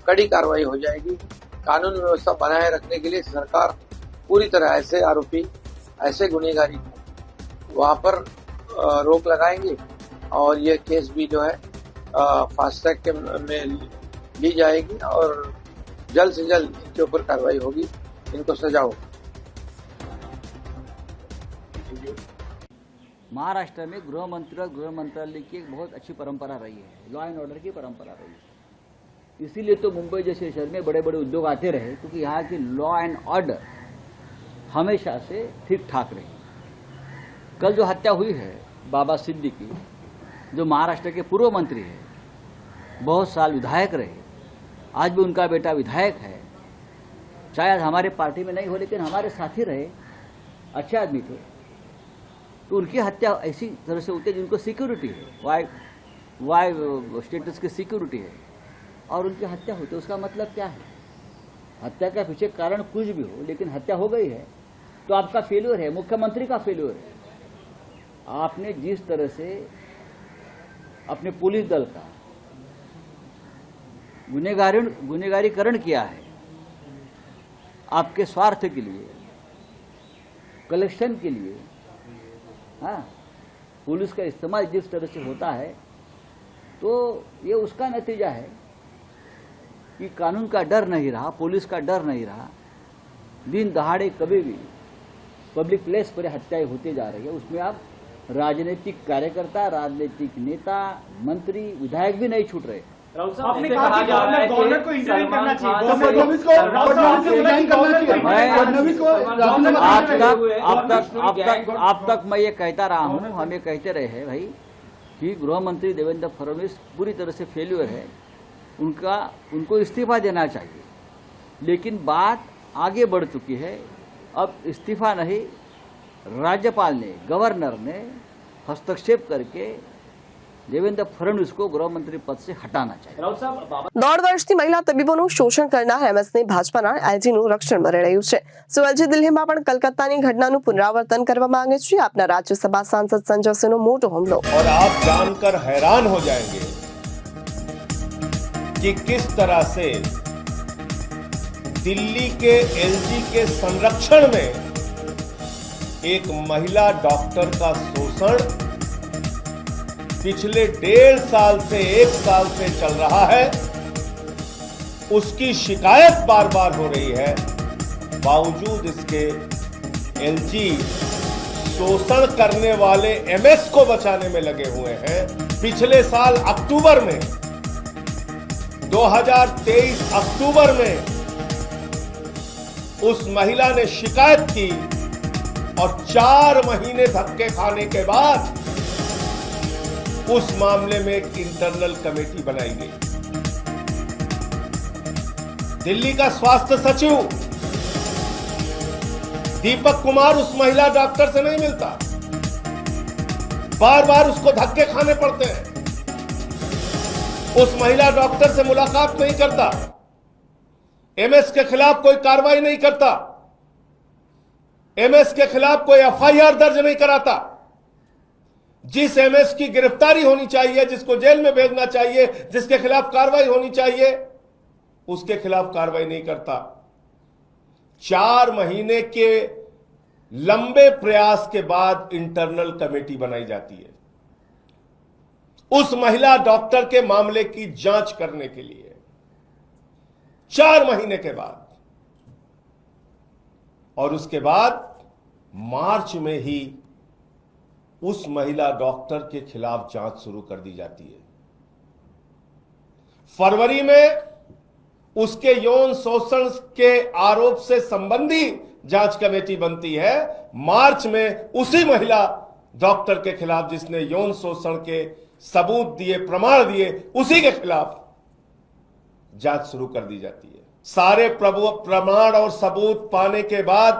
Speaker 13: कड़ी कार्रवाई हो जाएगी। कानून व्यवस्था बनाए रखने के लिए सरकार पूरी तरह ऐसे आरोपी, ऐसे गुनहगारी वहां पर रोक लगाएंगे और ये केस भी जो है फास्ट ट्रैक के में ली जाएगी और जल्द से जल्द इनके ऊपर कार्रवाई होगी, इनको सजा होगी।
Speaker 21: महाराष्ट्र में गृह मंत्री और गृह मंत्रालय की एक बहुत अच्छी परंपरा रही है, लॉ एंड ऑर्डर की परंपरा रही है। इसीलिए तो मुंबई जैसे शहर में बड़े बड़े उद्योग आते रहे, क्योंकि यहाँ की लॉ एंड ऑर्डर हमेशा से ठीक ठाक रही। कल जो हत्या हुई है बाबा सिद्दीकी, जो महाराष्ट्र के पूर्व मंत्री है, बहुत साल विधायक रहे, आज भी उनका बेटा विधायक है, शायद हमारे पार्टी में नहीं हो लेकिन हमारे साथी रहे, अच्छे आदमी थे, तो उनकी हत्या ऐसी तरह से होती है जिनको सिक्योरिटी है, वाई स्टेटस की सिक्योरिटी है, और उनकी हत्या होती है। उसका मतलब क्या है? हत्या के पीछे कारण कुछ भी हो, लेकिन हत्या हो गई है तो आपका फेल्योर है, मुख्यमंत्री का फेल्योर है। आपने जिस तरह से अपने पुलिस दल का गुनहगारीकरण किया है, आपके स्वार्थ के लिए, कलेक्शन के लिए, हाँ, पुलिस का इस्तेमाल जिस तरह से होता है, तो ये उसका नतीजा है कि कानून का डर नहीं रहा, पुलिस का डर नहीं रहा। दिन दहाड़े कभी भी पब्लिक प्लेस पर हत्याएं होती जा रही है। उसमें आप राजनीतिक कार्यकर्ता, राजनीतिक नेता, मंत्री, विधायक भी नहीं छूट रहे।
Speaker 22: आपने कहा कि गवर्नर को इंटरव्यू करना चाहिए।
Speaker 21: अब तक मैं ये कहता रहा हूँ, हम ये कहते रहे हैं भाई कि गृह मंत्री देवेंद्र फडणवीस पूरी तरह से फेल्यूर है, उनको इस्तीफा देना चाहिए। लेकिन बात आगे बढ़ चुकी है, अब इस्तीफा नहीं, राज्यपाल ने, गवर्नर ने हस्तक्षेप करके દેવેન્દ્ર ફડણવીસ को ગૃહ મંત્રી પદ से હટાના चाहिए।
Speaker 1: 9 વર્ષથી મહિલા તબીબોનું શોષણ કરનાર એમએસને ભાજપાના એલજીનું રક્ષણ મળી રહ્યું છે। એલજી દિલ્હીમાં પણ કલકત્તાની ઘટનાનું પુનરાવર્તન કરવા માંગે છે। આપના રાજ્યસભા સાંસદ સંજય સિંહનો મોટો હુમલો।
Speaker 23: और आप जानकर हैरान हो जाएंगे कि किस तरह से दिल्ली के एलजी के संरक्षण में एक महिला डॉक्टर का शोषण पिछले 1.5 साल से 1 साल से चल रहा है। उसकी शिकायत बार बार हो रही है, बावजूद इसके एलजी शोषण करने वाले एमएस को बचाने में लगे हुए हैं। पिछले साल अक्टूबर में, 2023 अक्टूबर में उस महिला ने शिकायत की और 4 महीने धक्के खाने के बाद उस मामले में एक इंटरनल कमेटी बनाई गई। दिल्ली का स्वास्थ्य सचिव दीपक कुमार उस महिला डॉक्टर से नहीं मिलता, बार बार उसको धक्के खाने पड़ते हैं, उस महिला डॉक्टर से मुलाकात नहीं करता, एमएस के खिलाफ कोई कार्रवाई नहीं करता, एमएस के खिलाफ कोई एफआईआर दर्ज नहीं कराता। जिस एमएस की गिरफ्तारी होनी चाहिए, जिसको जेल में भेजना चाहिए, जिसके खिलाफ कार्रवाई होनी चाहिए, उसके खिलाफ कार्रवाई नहीं करता। 4 महीने के लंबे प्रयास के बाद इंटरनल कमेटी बनाई जाती है उस महिला डॉक्टर के मामले की जांच करने के लिए। 4 महीने के बाद, और उसके बाद मार्च में ही उस महिला डॉक्टर के खिलाफ जांच शुरू कर दी जाती है। फरवरी में उसके यौन शोषण के आरोप से संबंधी जांच कमेटी बनती है। मार्च में उसी महिला डॉक्टर के खिलाफ जिसने यौन शोषण के सबूत दिए, प्रमाण दिए, उसी के खिलाफ जांच शुरू कर दी जाती है। सारे प्रमाण और सबूत पाने के बाद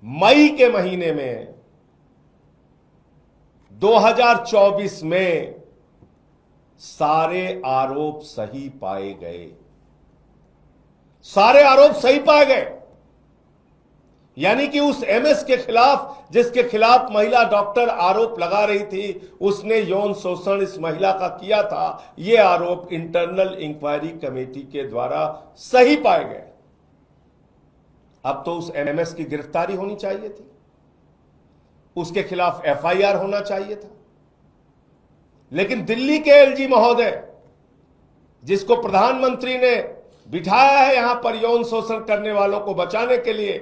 Speaker 23: मई के महीने में 2024 में सारे आरोप सही पाए गए। सारे आरोप सही पाए गए, यानी कि उस एमएस के खिलाफ, जिसके खिलाफ महिला डॉक्टर आरोप लगा रही थी, उसने यौन शोषण इस महिला का किया था, ये आरोप इंटरनल इंक्वायरी कमेटी के द्वारा सही पाए गए। अब तो उस एमएस की गिरफ्तारी होनी चाहिए थी, उसके खिलाफ एफआईआर होना चाहिए था। लेकिन दिल्ली के एलजी महोदय, जिसको प्रधानमंत्री ने बिठाया है यहां पर यौन शोषण करने वालों को बचाने के लिए,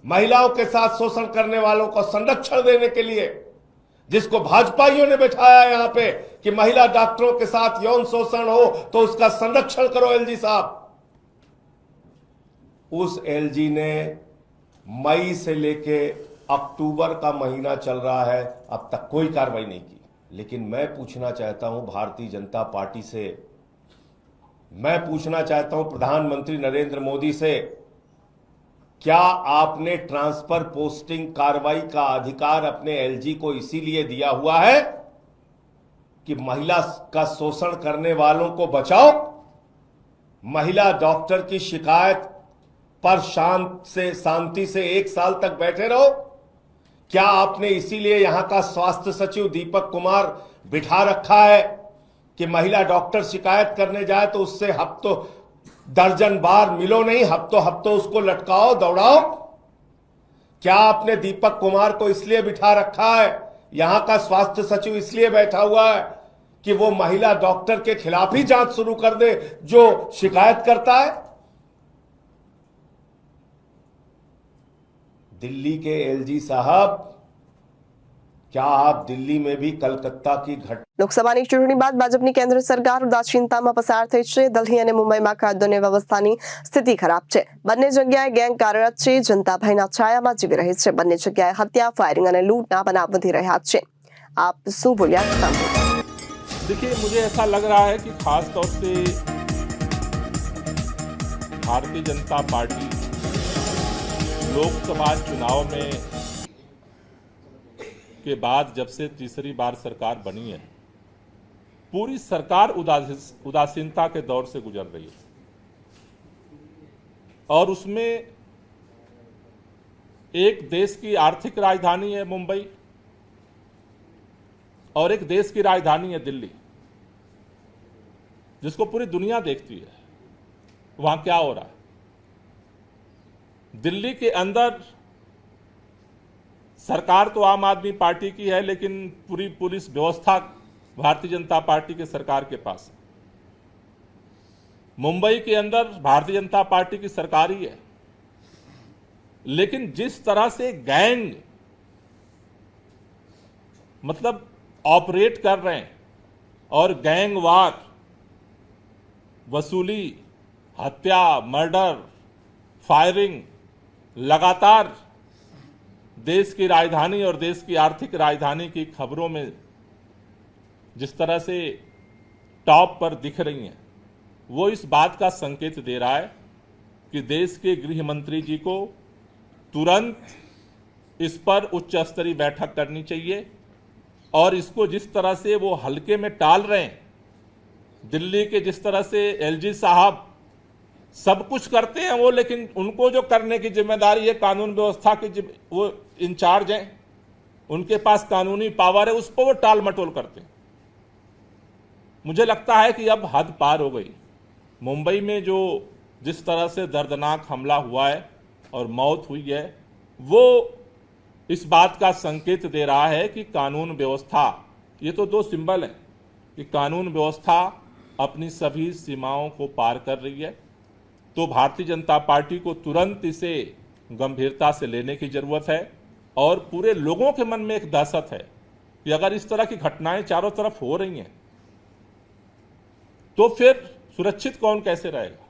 Speaker 23: महिलाओं के साथ शोषण करने वालों को संरक्षण देने के लिए, जिसको भाजपाइयों ने बैठाया यहाँ पे कि महिला डॉक्टरों के साथ यौन शोषण हो तो उसका संरक्षण करो एलजी साहब। उस एलजी ने मई से लेके अक्टूबर का महीना चल रहा है, अब तक कोई कार्रवाई नहीं की। लेकिन मैं पूछना चाहता हूं भारतीय जनता पार्टी से, मैं पूछना चाहता हूं प्रधानमंत्री नरेंद्र मोदी से, क्या आपने ट्रांसफर पोस्टिंग कार्रवाई का अधिकार अपने एलजी को इसीलिए दिया हुआ है कि महिला का शोषण करने वालों को बचाओ? महिला डॉक्टर की शिकायत पर शांति से 1 साल तक बैठे रहो? क्या आपने इसीलिए यहां का स्वास्थ्य सचिव दीपक कुमार बिठा रखा है कि महिला डॉक्टर शिकायत करने जाए तो उससे हफ्तों दर्जन बार मिलो नहीं, हफ्तों उसको लटकाओ दौड़ाओ? क्या आपने दीपक कुमार को इसलिए बिठा रखा है, यहां का स्वास्थ्य सचिव इसलिए बैठा हुआ है कि वो महिला डॉक्टर के खिलाफ ही जांच शुरू कर दे जो शिकायत करता है? दिल्ली के एलजी साहब, क्या आप दिल्ली में भी कलकत्ता की घटना?
Speaker 1: લોકસભાની ચૂંટણી બાદ ભાજપની કેન્દ્ર સરકાર ઉદાસીનતામાં પસાર થઈ છે. દિલ્હી અને મુંબઈમાં કાયદો વ્યવસ્થાની સ્થિતિ ખરાબ છે. બંને જગ્યાએ ગેંગ કાર્યરત છે. જનતા ભયના છાયામાં જીવી રહી છે. બંને જગ્યાએ હત્યા, फायरिंग અને લૂંટના બનાવ વધી રહ્યા છે. आप શું બોલ્યા?
Speaker 2: देखिए, मुझे ऐसा लग रहा है कि खास तौर से भारतीय जनता पार्टी लोकसभा चुनाव में के बाद जब से तीसरी बार सरकार बनी है, पूरी सरकार उदासीनता के दौर से गुजर रही है और उसमें एक देश की आर्थिक राजधानी है मुंबई और एक देश की राजधानी है दिल्ली, जिसको पूरी दुनिया देखती है वहां क्या हो रहा है। दिल्ली के अंदर सरकार तो आम आदमी पार्टी की है, लेकिन पूरी पुलिस व्यवस्था भारतीय जनता पार्टी के सरकार के पास है। मुंबई के अंदर भारतीय जनता पार्टी की सरकार ही है, लेकिन जिस तरह से गैंग मतलब ऑपरेट कर रहे हैं और गैंगवार, वसूली, हत्या, मर्डर, फायरिंग लगातार देश की राजधानी और देश की आर्थिक राजधानी की खबरों में जिस तरह से टॉप पर दिख रही हैं, वो इस बात का संकेत दे रहा है कि देश के गृह मंत्री जी को तुरंत इस पर उच्च स्तरीय बैठक करनी चाहिए और इसको जिस तरह से वो हल्के में टाल रहे हैं, दिल्ली के जिस तरह से एलजी साहब सब कुछ करते हैं वो, लेकिन उनको जो करने की जिम्मेदारी है कानून व्यवस्था की, वो इंचार्ज हैं, उनके पास कानूनी पावर है, उस पर वो टाल मटोल करते हैं। मुझे लगता है कि अब हद पार हो गई। मुंबई में जो जिस तरह से दर्दनाक हमला हुआ है और मौत हुई है, वो इस बात का संकेत दे रहा है कि कानून व्यवस्था, ये तो दो सिंबल हैं कि कानून व्यवस्था अपनी सभी सीमाओं को पार कर रही है। तो भारतीय जनता पार्टी को तुरंत इसे गंभीरता से लेने की जरूरत है और पूरे लोगों के मन में एक दहशत है कि अगर इस तरह की घटनाएं चारों तरफ हो रही हैं तो फिर सुरक्षित कौन कैसे रहेगा।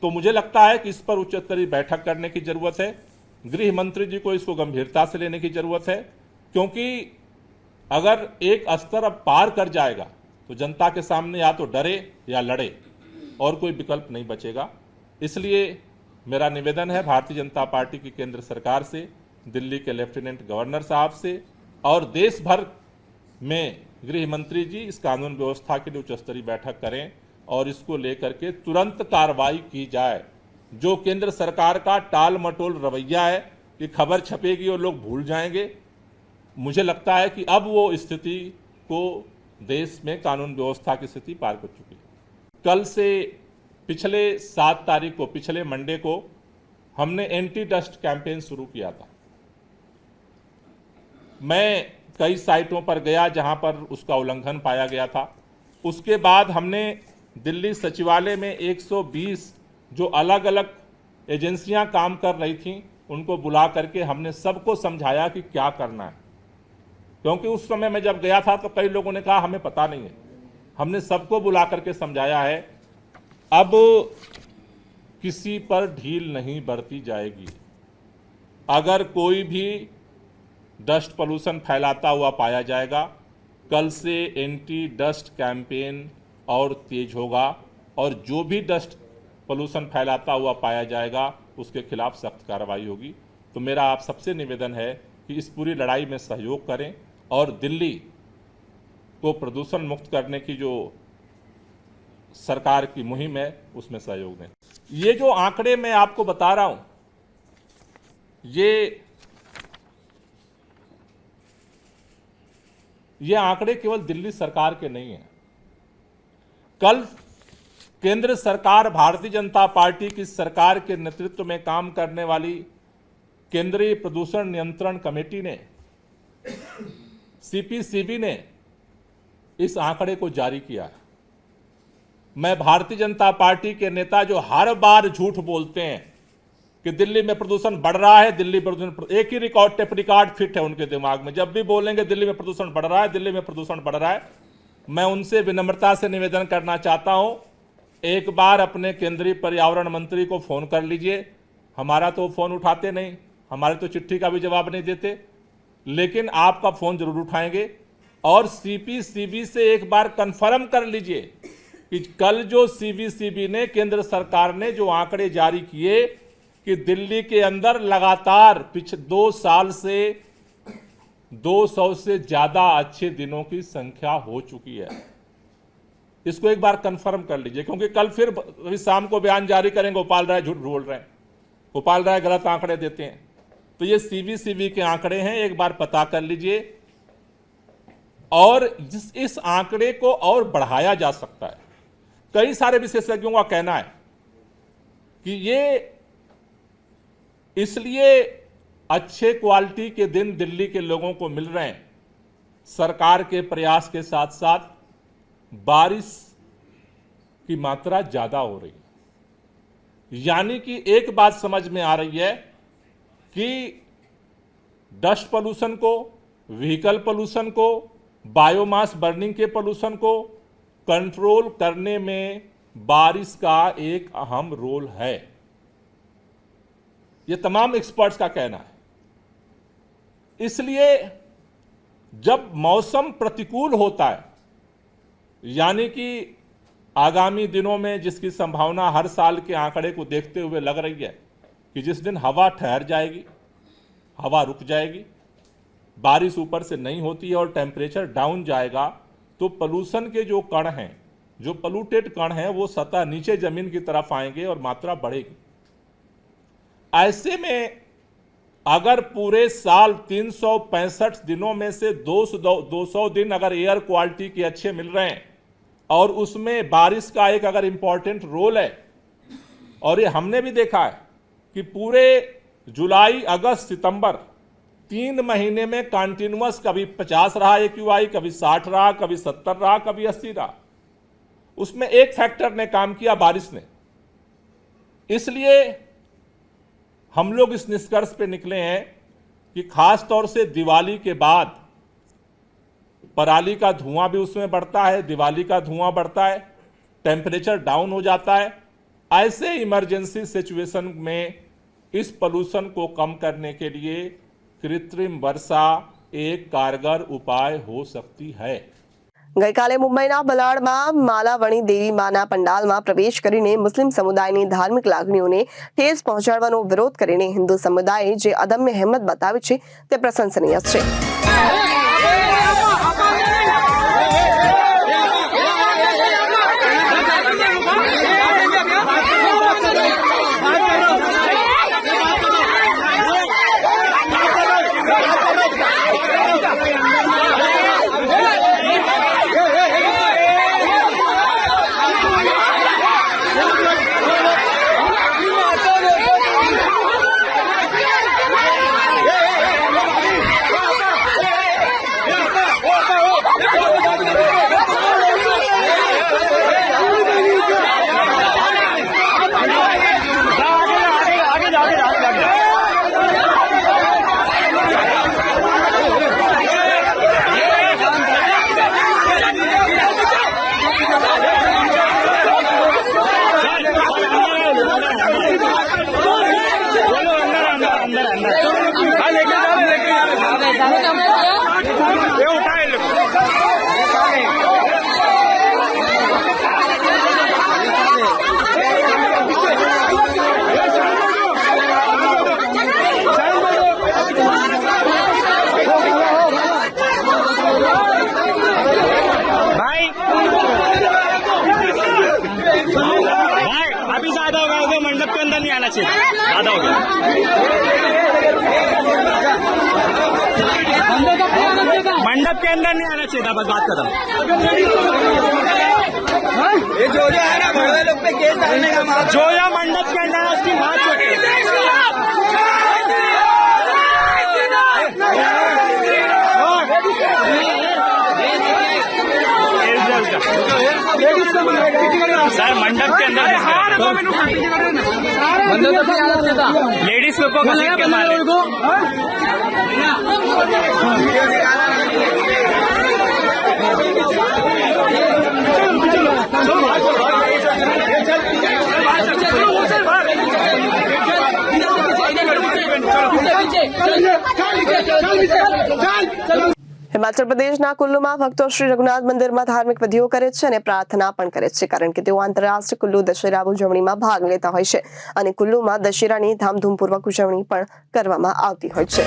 Speaker 2: तो मुझे लगता है कि इस पर उच्च स्तरीय बैठक करने की जरूरत है। गृह मंत्री जी को इसको गंभीरता से लेने की जरूरत है, क्योंकि अगर एक स्तर अब पार कर जाएगा तो जनता के सामने या तो डरे या लड़े और कोई विकल्प नहीं बचेगा। इसलिए मेरा निवेदन है भारतीय जनता पार्टी की केंद्र सरकार से, दिल्ली के लेफ्टिनेंट गवर्नर साहब से और देश भर में गृह मंत्री जी इस कानून व्यवस्था के लिए उच्च स्तरीय बैठक करें और इसको लेकर के तुरंत कार्रवाई की जाए। जो केंद्र सरकार का टाल मटोल रवैया है कि खबर छपेगी और लोग भूल जाएंगे, मुझे लगता है कि अब वो स्थिति को देश में कानून व्यवस्था की स्थिति पार कर चुकी है। कल से पिछले 7 तारीख को, पिछले मंडे को हमने एंटी डस्ट कैंपेन शुरू किया था। मैं कई साइटों पर गया जहां पर उसका उल्लंघन पाया गया था। उसके बाद हमने दिल्ली सचिवालय में 120 जो अलग अलग एजेंसियां काम कर रही थीं उनको बुला करके हमने सबको समझाया कि क्या करना है, क्योंकि उस समय मैं जब गया था तो कई लोगों ने कहा हमें पता नहीं है। हमने सबको बुला करके समझाया है, अब किसी पर ढील नहीं बरती जाएगी। अगर कोई भी डस्ट पोल्यूशन फैलाता हुआ पाया जाएगा, कल से एंटी डस्ट कैंपेन और तेज होगा और जो भी डस्ट पोल्यूशन फैलाता हुआ पाया जाएगा उसके खिलाफ सख्त कार्रवाई होगी। तो मेरा आप सबसे निवेदन है कि इस पूरी लड़ाई में सहयोग करें और दिल्ली को प्रदूषण मुक्त करने की जो सरकार की मुहिम है उसमें सहयोग दें। ये जो आंकड़े मैं आपको बता रहा हूं, ये आंकड़े केवल दिल्ली सरकार के नहीं हैं। कल केंद्र सरकार, भारतीय जनता पार्टी की सरकार के नेतृत्व में काम करने वाली केंद्रीय प्रदूषण नियंत्रण कमेटी ने, सीपीसीबी ने इस आंकड़े को जारी किया है। मैं भारतीय जनता पार्टी के नेता जो हर बार झूठ बोलते हैं कि दिल्ली में प्रदूषण बढ़ रहा है, दिल्ली प्रदूषण, एक ही टेप रिकॉर्ड फिट है उनके दिमाग में, जब भी बोलेंगे दिल्ली में प्रदूषण बढ़ रहा है, दिल्ली में प्रदूषण बढ़ रहा है। मैं उनसे विनम्रता से निवेदन करना चाहता हूं, एक बार अपने केंद्रीय पर्यावरण मंत्री को फोन कर लीजिए। हमारा तो फोन उठाते नहीं, हमारे तो चिट्ठी का भी जवाब नहीं देते, लेकिन आपका फोन जरूर उठाएंगे। और सीपीसीबी से एक बार कंफर्म कर लीजिए कि कल जो सीपीसीबी ने, केंद्र सरकार ने जो आंकड़े जारी किए कि दिल्ली के अंदर लगातार पिछले 2 साल से 200 से ज्यादा अच्छे दिनों की संख्या हो चुकी है, इसको एक बार कंफर्म कर लीजिए, क्योंकि कल फिर अभी शाम को बयान जारी करेंगे गोपाल राय झूठ बोल रहे हैं, गोपाल राय गलत आंकड़े देते हैं। तो ये सीपीसीबी के आंकड़े हैं, एक बार पता कर लीजिए। और इस आंकड़े को और बढ़ाया जा सकता है। कई सारे विशेषज्ञों का कहना है कि ये इसलिए अच्छे क्वालिटी के दिन दिल्ली के लोगों को मिल रहे हैं, सरकार के प्रयास के साथ साथ बारिश की मात्रा ज्यादा हो रही है। यानी कि एक बात समझ में आ रही है कि डस्ट पोल्यूशन को, व्हीकल पोल्यूशन को, बायोमास बर्निंग के पोल्यूशन को कंट्रोल करने में बारिश का एक अहम रोल है। यह तमाम एक्सपर्ट्स का कहना है। इसलिए जब मौसम प्रतिकूल होता है, यानी कि आगामी दिनों में जिसकी संभावना हर साल के आंकड़े को देखते हुए लग रही है कि जिस दिन हवा ठहर जाएगी, हवा रुक जाएगी, बारिश ऊपर से नहीं होती है और टेम्परेचर डाउन जाएगा, तो पोल्यूशन के जो कण हैं, जो पोल्यूटेड कण हैं, वो सतह नीचे जमीन की तरफ आएंगे और मात्रा बढ़ेगी। ऐसे में अगर पूरे साल 365 दिनों में से 200 दिन अगर एयर क्वालिटी के अच्छे मिल रहे हैं और उसमें बारिश का एक अगर इंपॉर्टेंट रोल है, और ये हमने भी देखा है कि पूरे जुलाई, अगस्त, सितंबर 3 महीने में कंटिन्यूअस कभी 50 रहा AQI, कभी 60 रहा, कभी 70 रहा, कभी 80 रहा। उसमें एक फैक्टर ने काम किया, बारिश ने। इसलिए हम लोग इस निष्कर्ष पे निकले हैं कि खास तौर से दिवाली के बाद पराली का धुआं भी उसमें बढ़ता है, दिवाली का धुआं बढ़ता है, टेम्परेचर डाउन हो जाता है। ऐसे इमरजेंसी सिचुएशन में इस पोल्यूशन को कम करने के लिए कृत्रिम वर्षा एक कारगर उपाय हो सकती है।
Speaker 1: ગઈકાલે મુંબઈના બલાડમાં માલાવણી દેવી માના પંડાલમાં પ્રવેશ કરીને મુસ્લિમ સમુદાયની ધાર્મિક લાગણીઓને ઠેસ પહોંચાડવાનો વિરોધ કરીને હિન્દુ સમુદાયે જે અદમ્ય હિંમત બતાવી છે તે પ્રશંસનીય છે।
Speaker 22: आना चाहिए, ज्यादा हो गया। मंडप के अंदर नहीं आना चाहिए था, बस बात खत्म। ये जो है ना बड़े लोग पे केस डालने का, जो या मंडप के अंदर उसकी मां छोटी सर, मंडप के अंदर लेडीज लोग को
Speaker 1: હિમાચલ પ્રદેશના કુલ્લુમાં ભક્તો શ્રી રઘુનાથ મંદિરમાં ધાર્મિક વિધિઓ કરે છે અને પ્રાર્થના પણ કરે છે, કારણ કે તેઓ આંતરરાષ્ટ્રીય કુલ્લુ દશેરા ઉજવણીમાં ભાગ લેતા હોય છે અને કુલ્લુમાં દશેરાની ધામધૂમપૂર્વક ઉજવણી પણ કરવામાં આવતી હોય છે।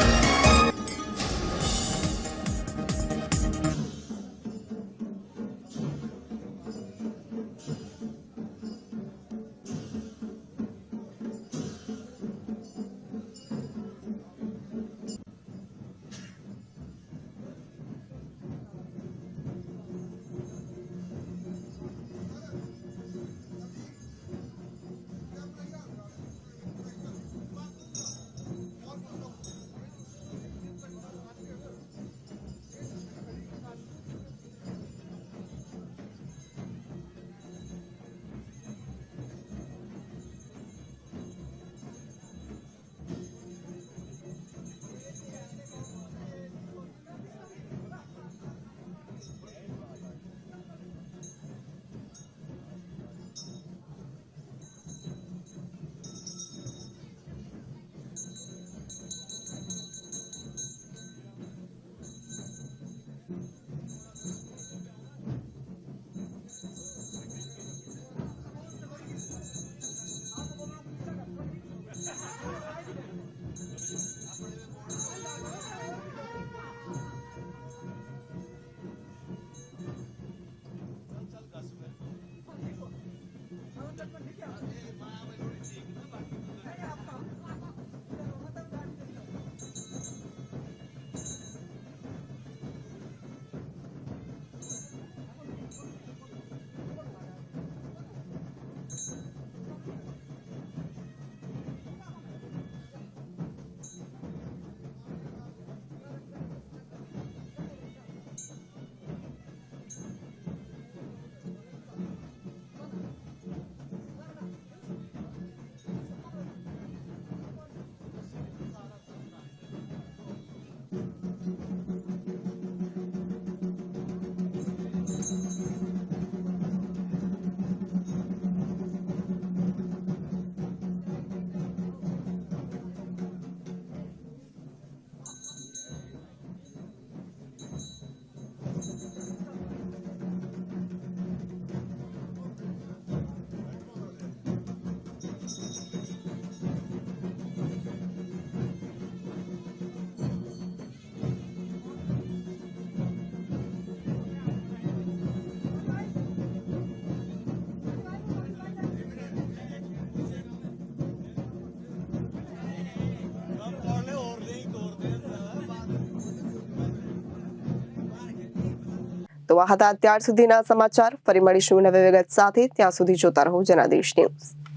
Speaker 1: તો આ હતા અત્યાર સુધીના સમાચાર। ફરી મળીશું નવી વિગત સાથે, ત્યાં સુધી જોતા રહો જનાદેશ ન્યૂઝ।